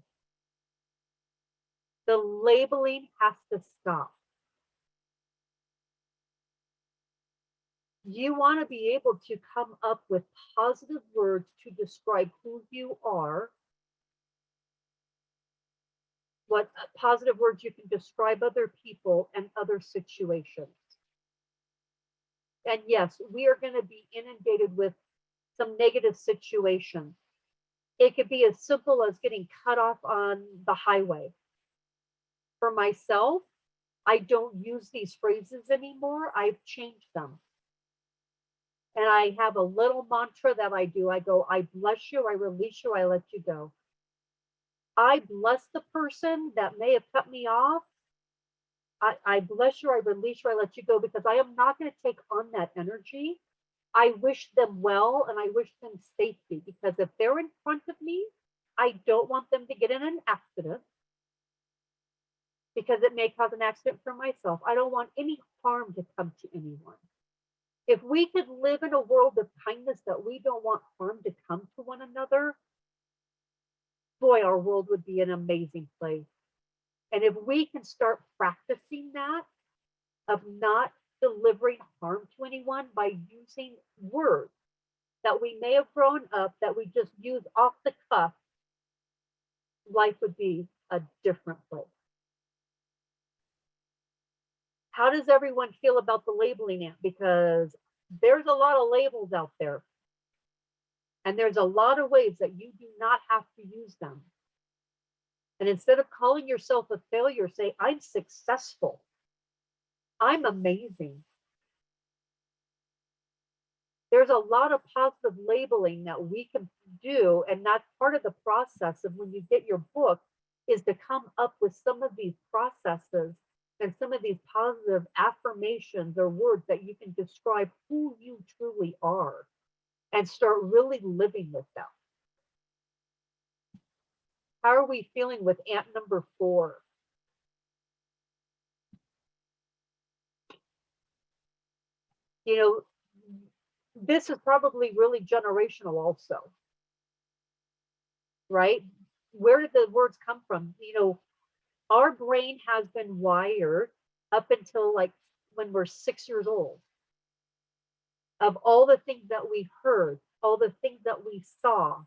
The labeling has to stop. You want to be able to come up with positive words to describe who you are, what positive words you can describe other people and other situations. And yes, we are going to be inundated with some negative situations. It could be as simple as getting cut off on the highway. For myself, I don't use these phrases anymore. I've changed them. And I have a little mantra that I do. I go, I bless you, I release you, I let you go. I bless the person that may have cut me off. I bless you, I release you, I let you go, because I am not going to take on that energy. I wish them well and I wish them safety, because if they're in front of me, I don't want them to get in an accident, because it may cause an accident for myself. I don't want any harm to come to anyone. If we could live in a world of kindness that we don't want harm to come to one another, boy, our world would be an amazing place. And if we can start practicing that, of not delivering harm to anyone by using words that we may have grown up that we just use off the cuff, life would be a different place. How does everyone feel about the labeling app? Because there's a lot of labels out there. And there's a lot of ways that you do not have to use them. And instead of calling yourself a failure, say, I'm successful. I'm amazing. There's a lot of positive labeling that we can do. And that's part of the process of when you get your book, is to come up with some of these processes and some of these positive affirmations or words that you can describe who you truly are and start really living with them. How are we feeling with ant number 4? You know, this is probably really generational also, right? Where did the words come from? You know, our brain has been wired up until like when we're 6 years old, of all the things that we heard, all the things that we saw.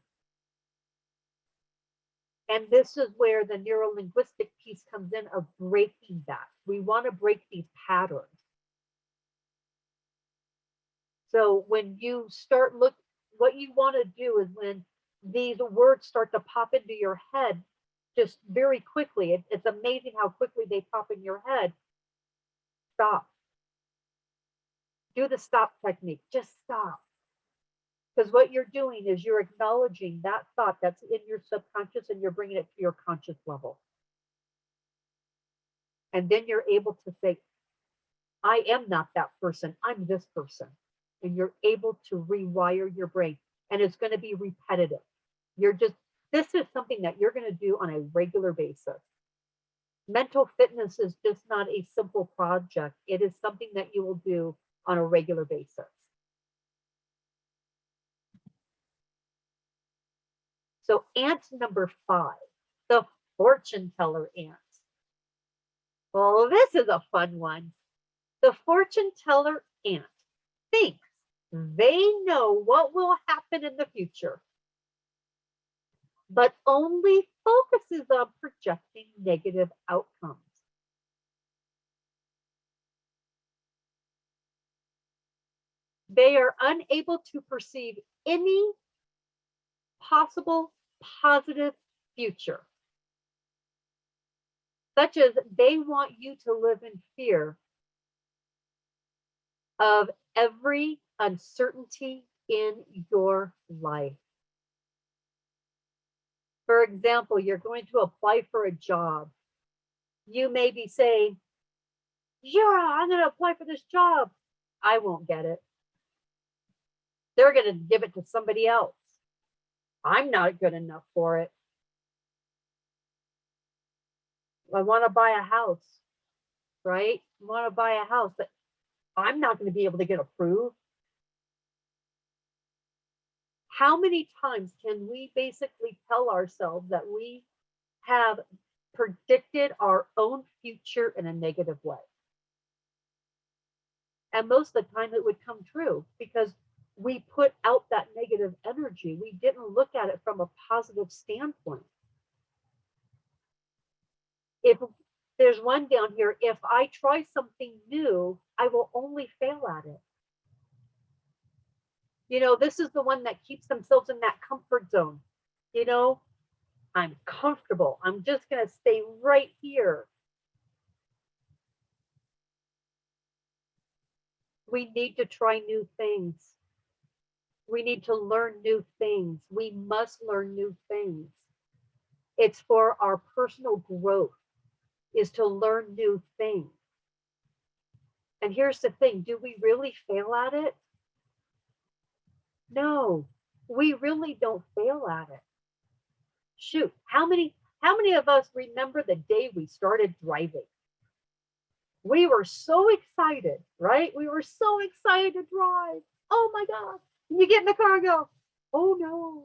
And this is where the neuro linguistic piece comes in, of breaking that. We want to break these patterns. So when you start what you want to do is when these words start to pop into your head just very quickly, it's amazing how quickly they pop in your head. Stop. Do the stop technique. Just stop. Because what you're doing is you're acknowledging that thought that's in your subconscious and you're bringing it to your conscious level. And then you're able to say, I am not that person. I'm this person. And you're able to rewire your brain. And it's going to be repetitive. This is something that you're going to do on a regular basis. Mental fitness is just not a simple project. It is something that you will do on a regular basis. So ant number 5, the fortune teller ant. Well, this is a fun one. The fortune teller ant thinks they know what will happen in the future, but only focuses on projecting negative outcomes. They are unable to perceive any possible positive future, such as they want you to live in fear of every uncertainty in your life. For example, you're going to apply for a job. You may be saying, yeah, I'm going to apply for this job. I won't get it. They're going to give it to somebody else. I'm not good enough for it. I want to buy a house, right? I want to buy a house, but I'm not going to be able to get approved. How many times can we basically tell ourselves that we have predicted our own future in a negative way? And most of the time it would come true because we put out that negative energy. We didn't look at it from a positive standpoint. If there's one down here, if I try something new, I will only fail at it. You know, this is the one that keeps themselves in that comfort zone. You know, I'm comfortable. I'm just going to stay right here. We need to try new things. We need to learn new things. We must learn new things. It's for our personal growth, is to learn new things. And here's the thing, do we really fail at it? No, we really don't fail at it. Shoot, how many of us remember the day we started driving? We were so excited, right? We were so excited to drive. Oh my God. And you get in the car and go, oh no.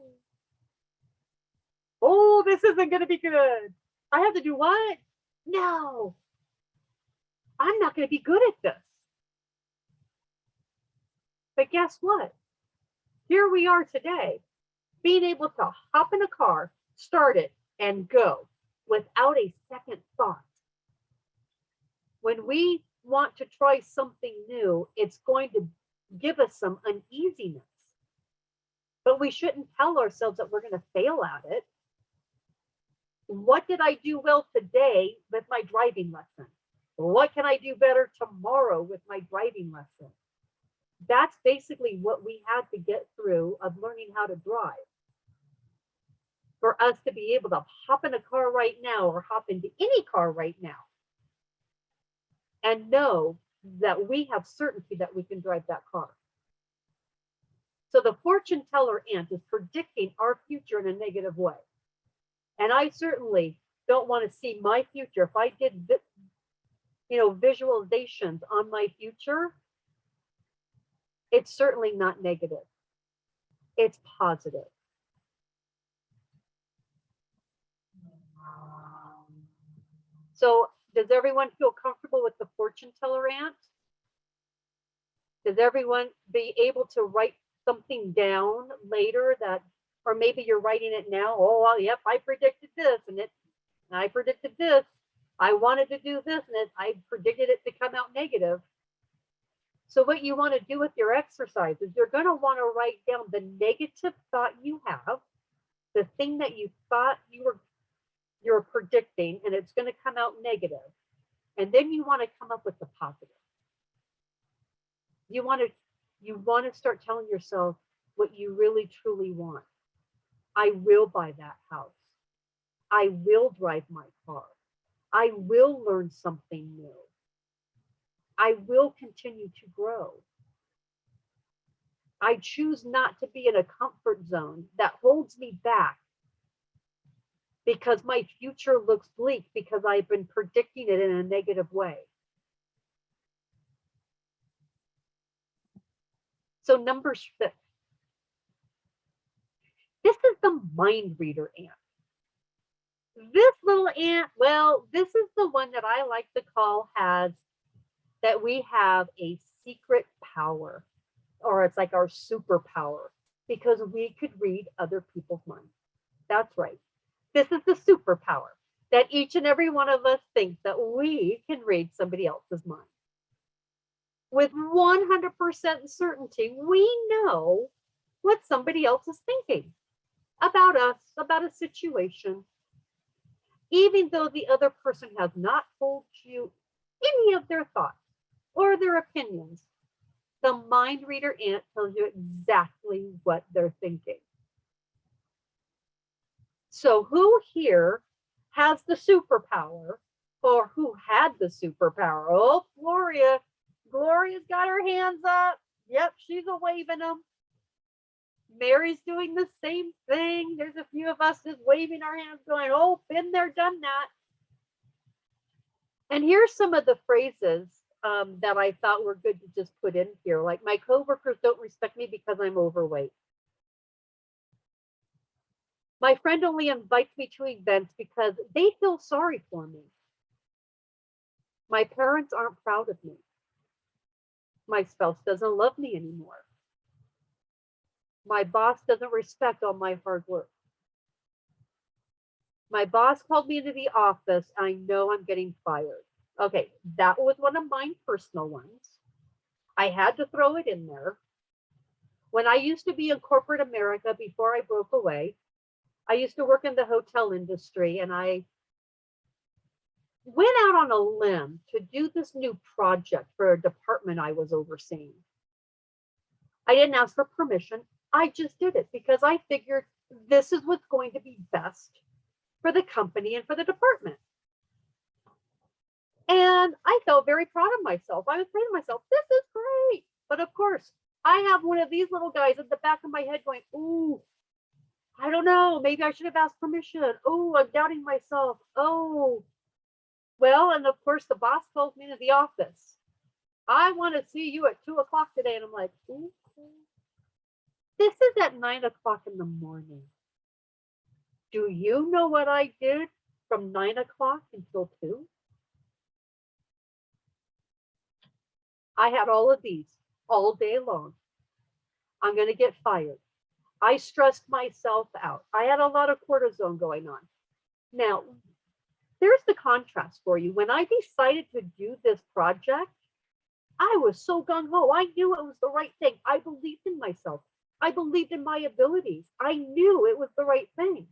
Oh, this isn't going to be good. I have to do what? No. I'm not going to be good at this. But guess what? Here we are today, being able to hop in a car, start it, and go without a second thought. When we want to try something new, it's going to give us some uneasiness. But we shouldn't tell ourselves that we're going to fail at it. What did I do well today with my driving lesson? What can I do better tomorrow with my driving lesson? That's basically what we had to get through of learning how to drive. For us to be able to hop in a car right now or hop into any car right now and know that we have certainty that we can drive that car. So the fortune teller ant is predicting our future in a negative way. And I certainly don't want to see my future. If I did, visualizations on my future, it's certainly not negative. It's positive. So does everyone feel comfortable with the fortune teller ant? Does everyone be able to write something down later that, or maybe you're writing it now? Oh, well, yep, I predicted this and I predicted this. I wanted to do this and I predicted it to come out negative. So what you want to do with your exercise is you're going to want to write down the negative thought you have, the thing that you thought you're predicting, and it's going to come out negative. And then you want to come up with the positive. You want to start telling yourself what you really truly want. I will buy that house. I will drive my car. I will learn something new. I will continue to grow. I choose not to be in a comfort zone that holds me back because my future looks bleak because I've been predicting it in a negative way. So number 6. This is the mind reader ant. This little ant, well, this is the one that I like to call that we have a secret power, or it's like our superpower, because we could read other people's minds. That's right. This is the superpower that each and every one of us thinks that we can read somebody else's mind. With 100% certainty, we know what somebody else is thinking about us, about a situation, even though the other person has not told you any of their thoughts or their opinions. The mind reader ant tells you exactly what they're thinking. So who here has the superpower, or who had the superpower? Oh, Gloria. Gloria's got her hands up. Yep, she's a waving them. Mary's doing the same thing. There's a few of us just waving our hands going, oh, been there, done that. And here's some of the phrases that I thought were good to just put in here. Like, my coworkers don't respect me because I'm overweight. My friend only invites me to events because they feel sorry for me. My parents aren't proud of me. My spouse doesn't love me anymore. My boss doesn't respect all my hard work. My boss called me into the office. I know I'm getting fired. Okay, that was one of mine personal ones. I had to throw it in there. When I used to be in corporate America before I broke away, I used to work in the hotel industry, and I went out on a limb to do this new project for a department I was overseeing. I didn't ask for permission. I just did it because I figured this is what's going to be best for the company and for the department. And I felt very proud of myself. I was proud of myself. This is great. But of course, I have one of these little guys at the back of my head going, ooh, I don't know. Maybe I should have asked permission. Oh, I'm doubting myself. Oh, well, and of course, the boss calls me into the office. I want to see you at 2 o'clock today. And I'm like, ooh, this is at 9 o'clock in the morning. Do you know what I did from 9 o'clock until 2? I had all of these all day long. I'm going to get fired. I stressed myself out. I had a lot of cortisone going on. Now, there's the contrast for you. When I decided to do this project, I was so gung-ho. I knew it was the right thing. I believed in myself. I believed in my abilities. I knew it was the right thing.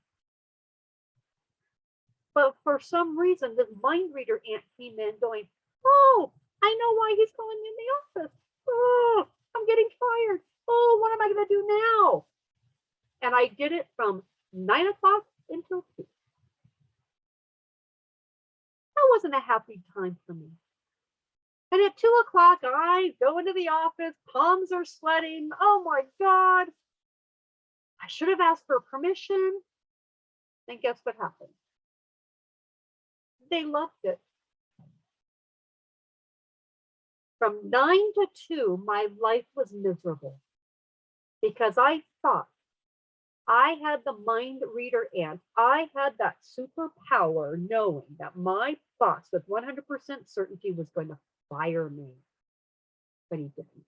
But for some reason, this mind reader ant came in going, oh, I know why he's calling me in the office. Oh, I'm getting fired. Oh, what am I going to do now? And I did it from 9 o'clock until 2. That wasn't a happy time for me. And at 2 o'clock, I go into the office, palms are sweating. Oh my God. I should have asked for permission. And guess what happened? They loved it. From 9 to 2, my life was miserable because I thought I had the mind reader ant. I had that superpower knowing that my boss with 100% certainty was going to fire me, but he didn't.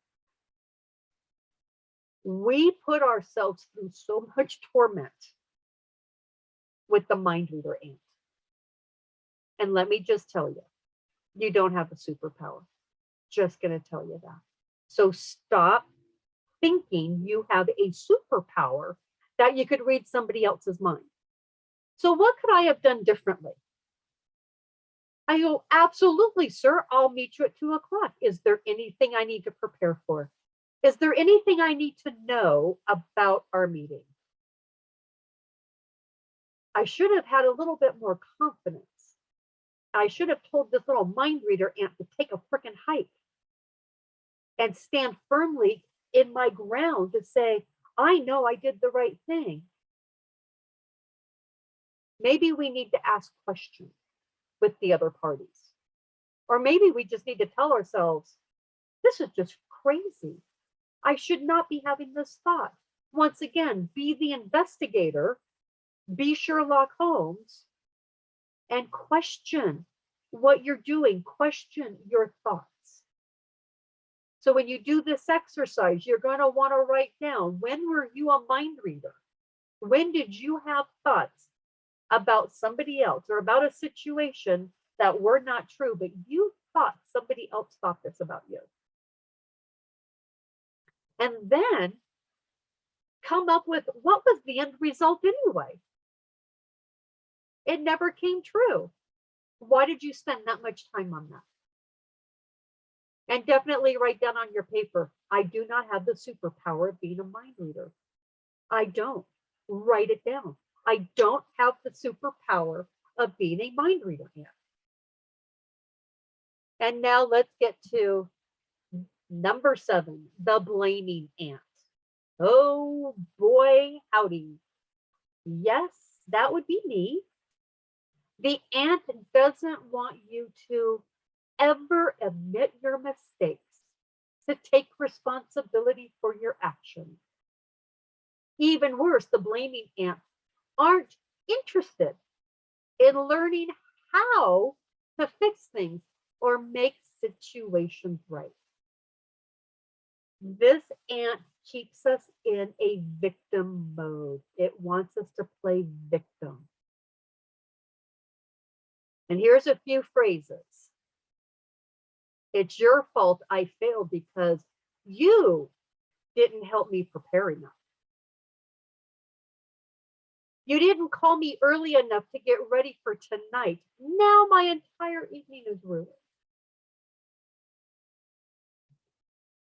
We put ourselves through so much torment with the mind reader ant. And let me just tell you, you don't have a superpower. Just going to tell you that. So stop thinking you have a superpower that you could read somebody else's mind. So what could I have done differently? I go, absolutely, sir. I'll meet you at 2 o'clock. Is there anything I need to prepare for? Is there anything I need to know about our meeting? I should have had a little bit more confidence. I should have told this little mind reader ant to take a freaking hike and stand firmly in my ground to say, I know I did the right thing. Maybe we need to ask questions with the other parties. Or maybe we just need to tell ourselves, this is just crazy. I should not be having this thought. Once again, be the investigator, be Sherlock Holmes, and question what you're doing, question your thoughts. So when you do this exercise, you're going to want to write down, when were you a mind reader? When did you have thoughts about somebody else or about a situation that were not true, but you thought somebody else thought this about you? And then come up with, what was the end result anyway? It never came true. Why did you spend that much time on that? And definitely write down on your paper, I do not have the superpower of being a mind reader. I don't. Write it down. I don't have the superpower of being a mind reader yet. And now let's get to number 7, the blaming ant. Oh boy, howdy. Yes, that would be me. The ant doesn't want you to ever admit your mistakes, to take responsibility for your actions. Even worse, the blaming ants aren't interested in learning how to fix things or make situations right. This ant keeps us in a victim mode. It wants us to play victim. And here's a few phrases. It's your fault I failed because you didn't help me prepare enough. You didn't call me early enough to get ready for tonight. Now my entire evening is ruined.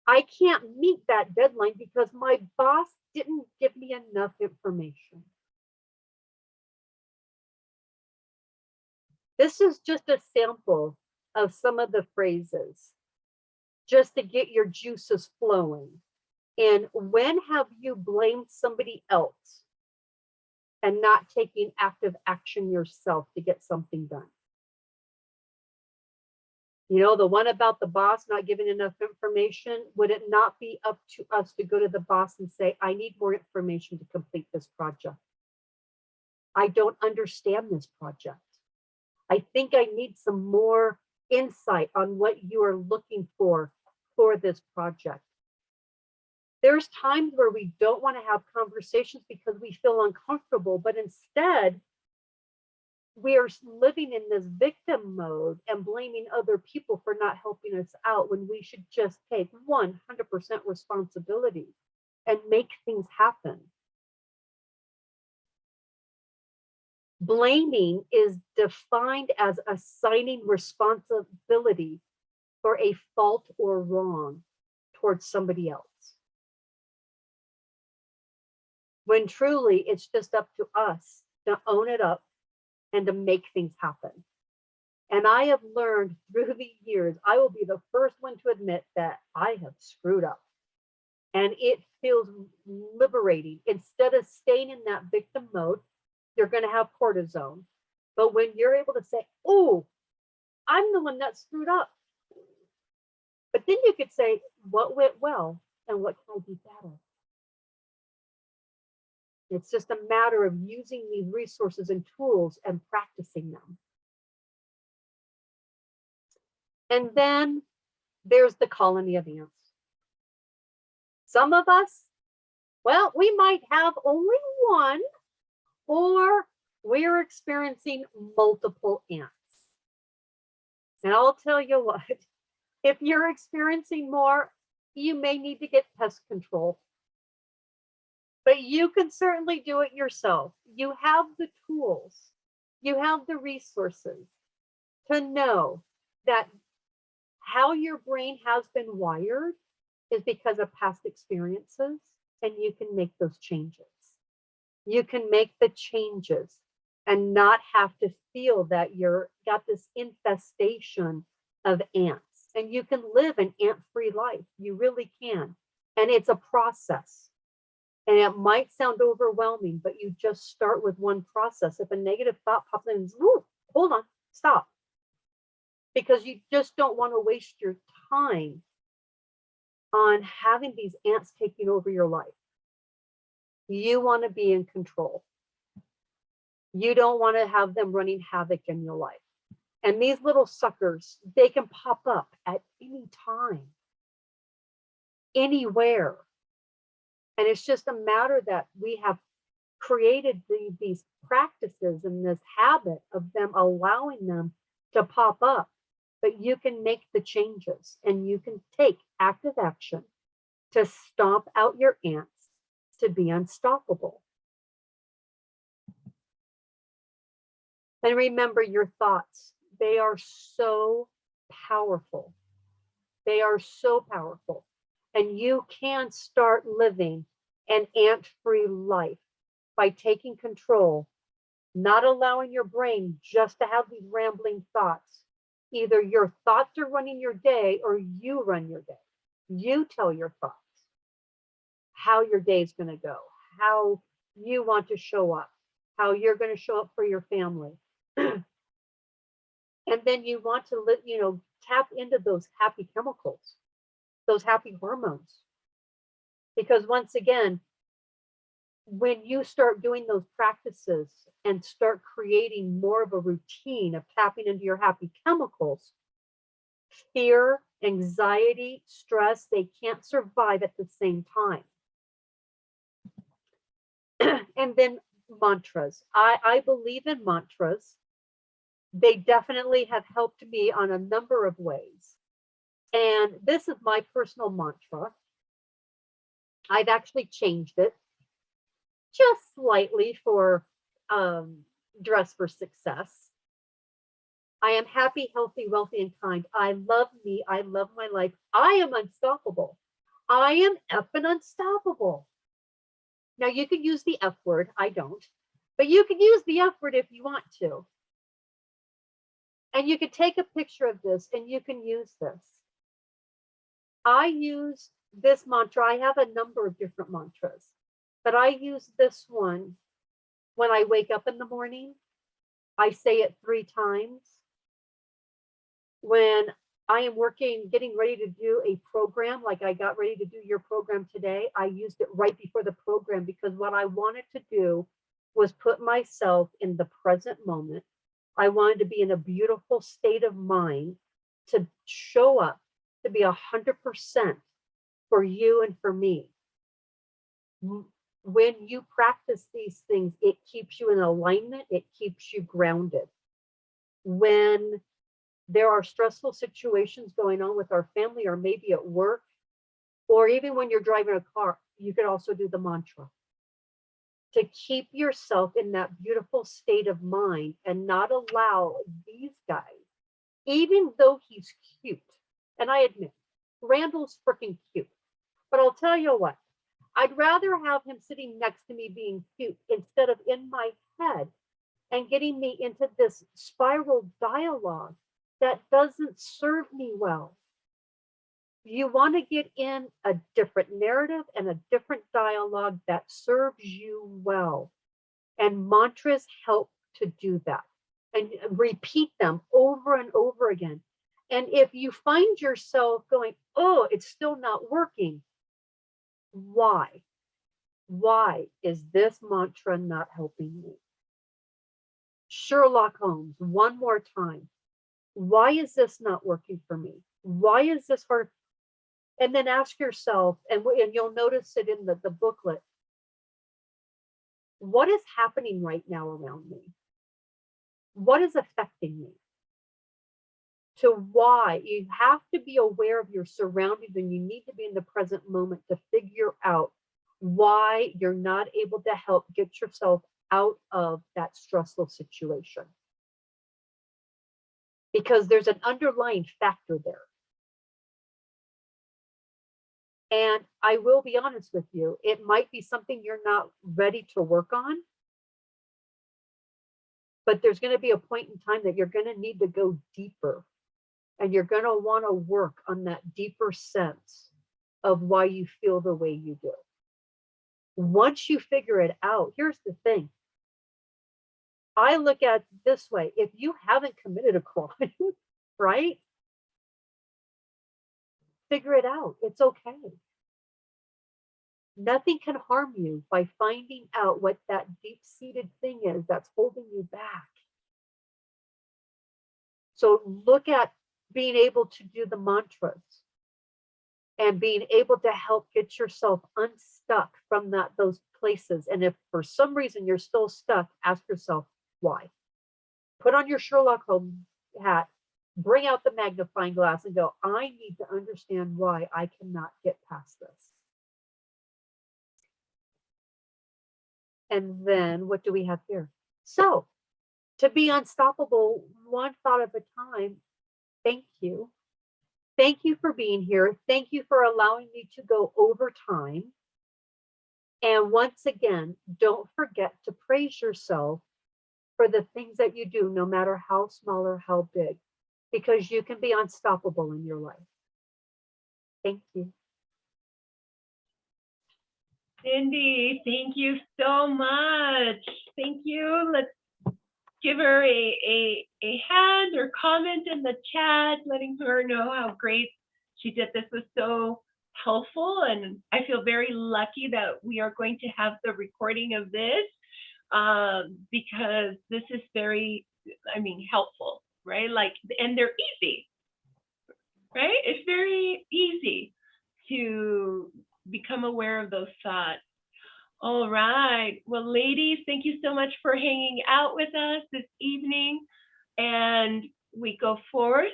I can't meet that deadline because my boss didn't give me enough information. This is just a sample of some of the phrases, just to get your juices flowing. And when have you blamed somebody else and not taking active action yourself to get something done? You know, the one about the boss not giving enough information, would it not be up to us to go to the boss and say, I need more information to complete this project? I don't understand this project. I think I need some more insight on what you are looking for this project. There's times where we don't want to have conversations because we feel uncomfortable, but instead we are living in this victim mode and blaming other people for not helping us out when we should just take 100% responsibility and make things happen. Blaming is defined as assigning responsibility for a fault or wrong towards somebody else, when truly it's just up to us to own it up and to make things happen. And I have learned through the years, I will be the first one to admit that I have screwed up. And it feels liberating. Instead of staying in that victim mode, you're going to have cortisone. But when you're able to say, oh, I'm the one that screwed up. But then you could say, what went well and what can I do better? It's just a matter of using these resources and tools and practicing them. And then there's the colony of ants. Some of us, well, we might have only one, or we're experiencing multiple ants. And I'll tell you what, if you're experiencing more, you may need to get pest control. But you can certainly do it yourself. You have the tools, you have the resources to know that how your brain has been wired is because of past experiences, and you can make those changes. You can make the changes and not have to feel that you're got this infestation of ants. And you can live an ant-free life. You really can. And it's a process. And it might sound overwhelming, but you just start with one process. If a negative thought pops in, woo, hold on, stop. Because you just don't want to waste your time on having these ants taking over your life. You want to be in control. You don't want to have them running havoc in your life. And these little suckers, they can pop up at any time, anywhere. And it's just a matter that we have created these practices and this habit of them allowing them to pop up. But you can make the changes and you can take active action to stomp out your ants to be unstoppable. And remember your thoughts. They are so powerful. They are so powerful. And you can start living an ant-free life by taking control, not allowing your brain just to have these rambling thoughts. Either your thoughts are running your day or you run your day. You tell your thoughts how your day is going to go, how you want to show up, how you're going to show up for your family. And then you want to tap into those happy chemicals, those happy hormones. Because once again, when you start doing those practices and start creating more of a routine of tapping into your happy chemicals, fear, anxiety, stress, they can't survive at the same time. And then mantras. I believe in mantras. They definitely have helped me on a number of ways. And this is my personal mantra. I've actually changed it just slightly for Dress for Success. I am happy, healthy, wealthy, and kind. I love me. I love my life. I am unstoppable. I am effing unstoppable. Now you can use the F word. I don't. But you can use the F word if you want to. And you can take a picture of this and you can use this. I use this mantra. I have a number of different mantras, but I use this one when I wake up in the morning. I say it 3 times. When I am getting ready to do a program, like I got ready to do your program today, I used it right before the program because what I wanted to do was put myself in the present moment. I wanted to be in a beautiful state of mind to show up, to be 100% for you and for me. When you practice these things, it keeps you in alignment, it keeps you grounded. When there are stressful situations going on with our family or maybe at work, or even when you're driving a car, you can also do the mantra to keep yourself in that beautiful state of mind and not allow these guys, even though he's cute, and I admit, Randall's freaking cute, but I'll tell you what, I'd rather have him sitting next to me being cute instead of in my head and getting me into this spiral dialogue that doesn't serve me well. You want to get in a different narrative and a different dialogue that serves you well. And mantras help to do that. And repeat them over and over again. And if you find yourself going, oh, it's still not working, why? Why is this mantra not helping me? Sherlock Holmes, one more time. Why is this not working for me? Why is this hard? And then ask yourself, and you'll notice it in the booklet, what is happening right now around me? What is affecting me? To why? You have to be aware of your surroundings and you need to be in the present moment to figure out why you're not able to help get yourself out of that stressful situation. Because there's an underlying factor there. And I will be honest with you, it might be something you're not ready to work on, but there's going to be a point in time that you're going to need to go deeper and you're going to want to work on that deeper sense of why you feel the way you do. Once you figure it out, here's the thing. I look at it this way. If you haven't committed a crime, right? Figure it out. It's okay. Nothing can harm you by finding out what that deep-seated thing is that's holding you back. So look at being able to do the mantras and being able to help get yourself unstuck from those places. And if for some reason you're still stuck, ask yourself why. Put on your Sherlock Holmes hat, bring out the magnifying glass and go, I need to understand why I cannot get past this. And then what do we have here? So to be unstoppable, one thought at a time, thank you. Thank you for being here. Thank you for allowing me to go over time. And once again, don't forget to praise yourself for the things that you do, no matter how small or how big, because you can be unstoppable in your life. Thank you. Cindy, thank you so much. Thank you. Let's give her a hand or comment in the chat, letting her know how great she did. This was so helpful, and I feel very lucky that we are going to have the recording of this because this is very, helpful, right? Like, and they're easy, right? It's very easy to become aware of those thoughts. All right. Well, ladies, thank you so much for hanging out with us this evening. And we go forth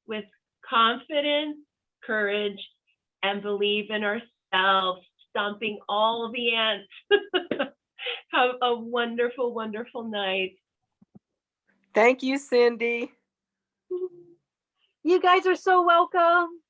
with confidence, courage, and believe in ourselves, stomping all the ants. Have a wonderful, wonderful night. Thank you, Cindy. You guys are so welcome.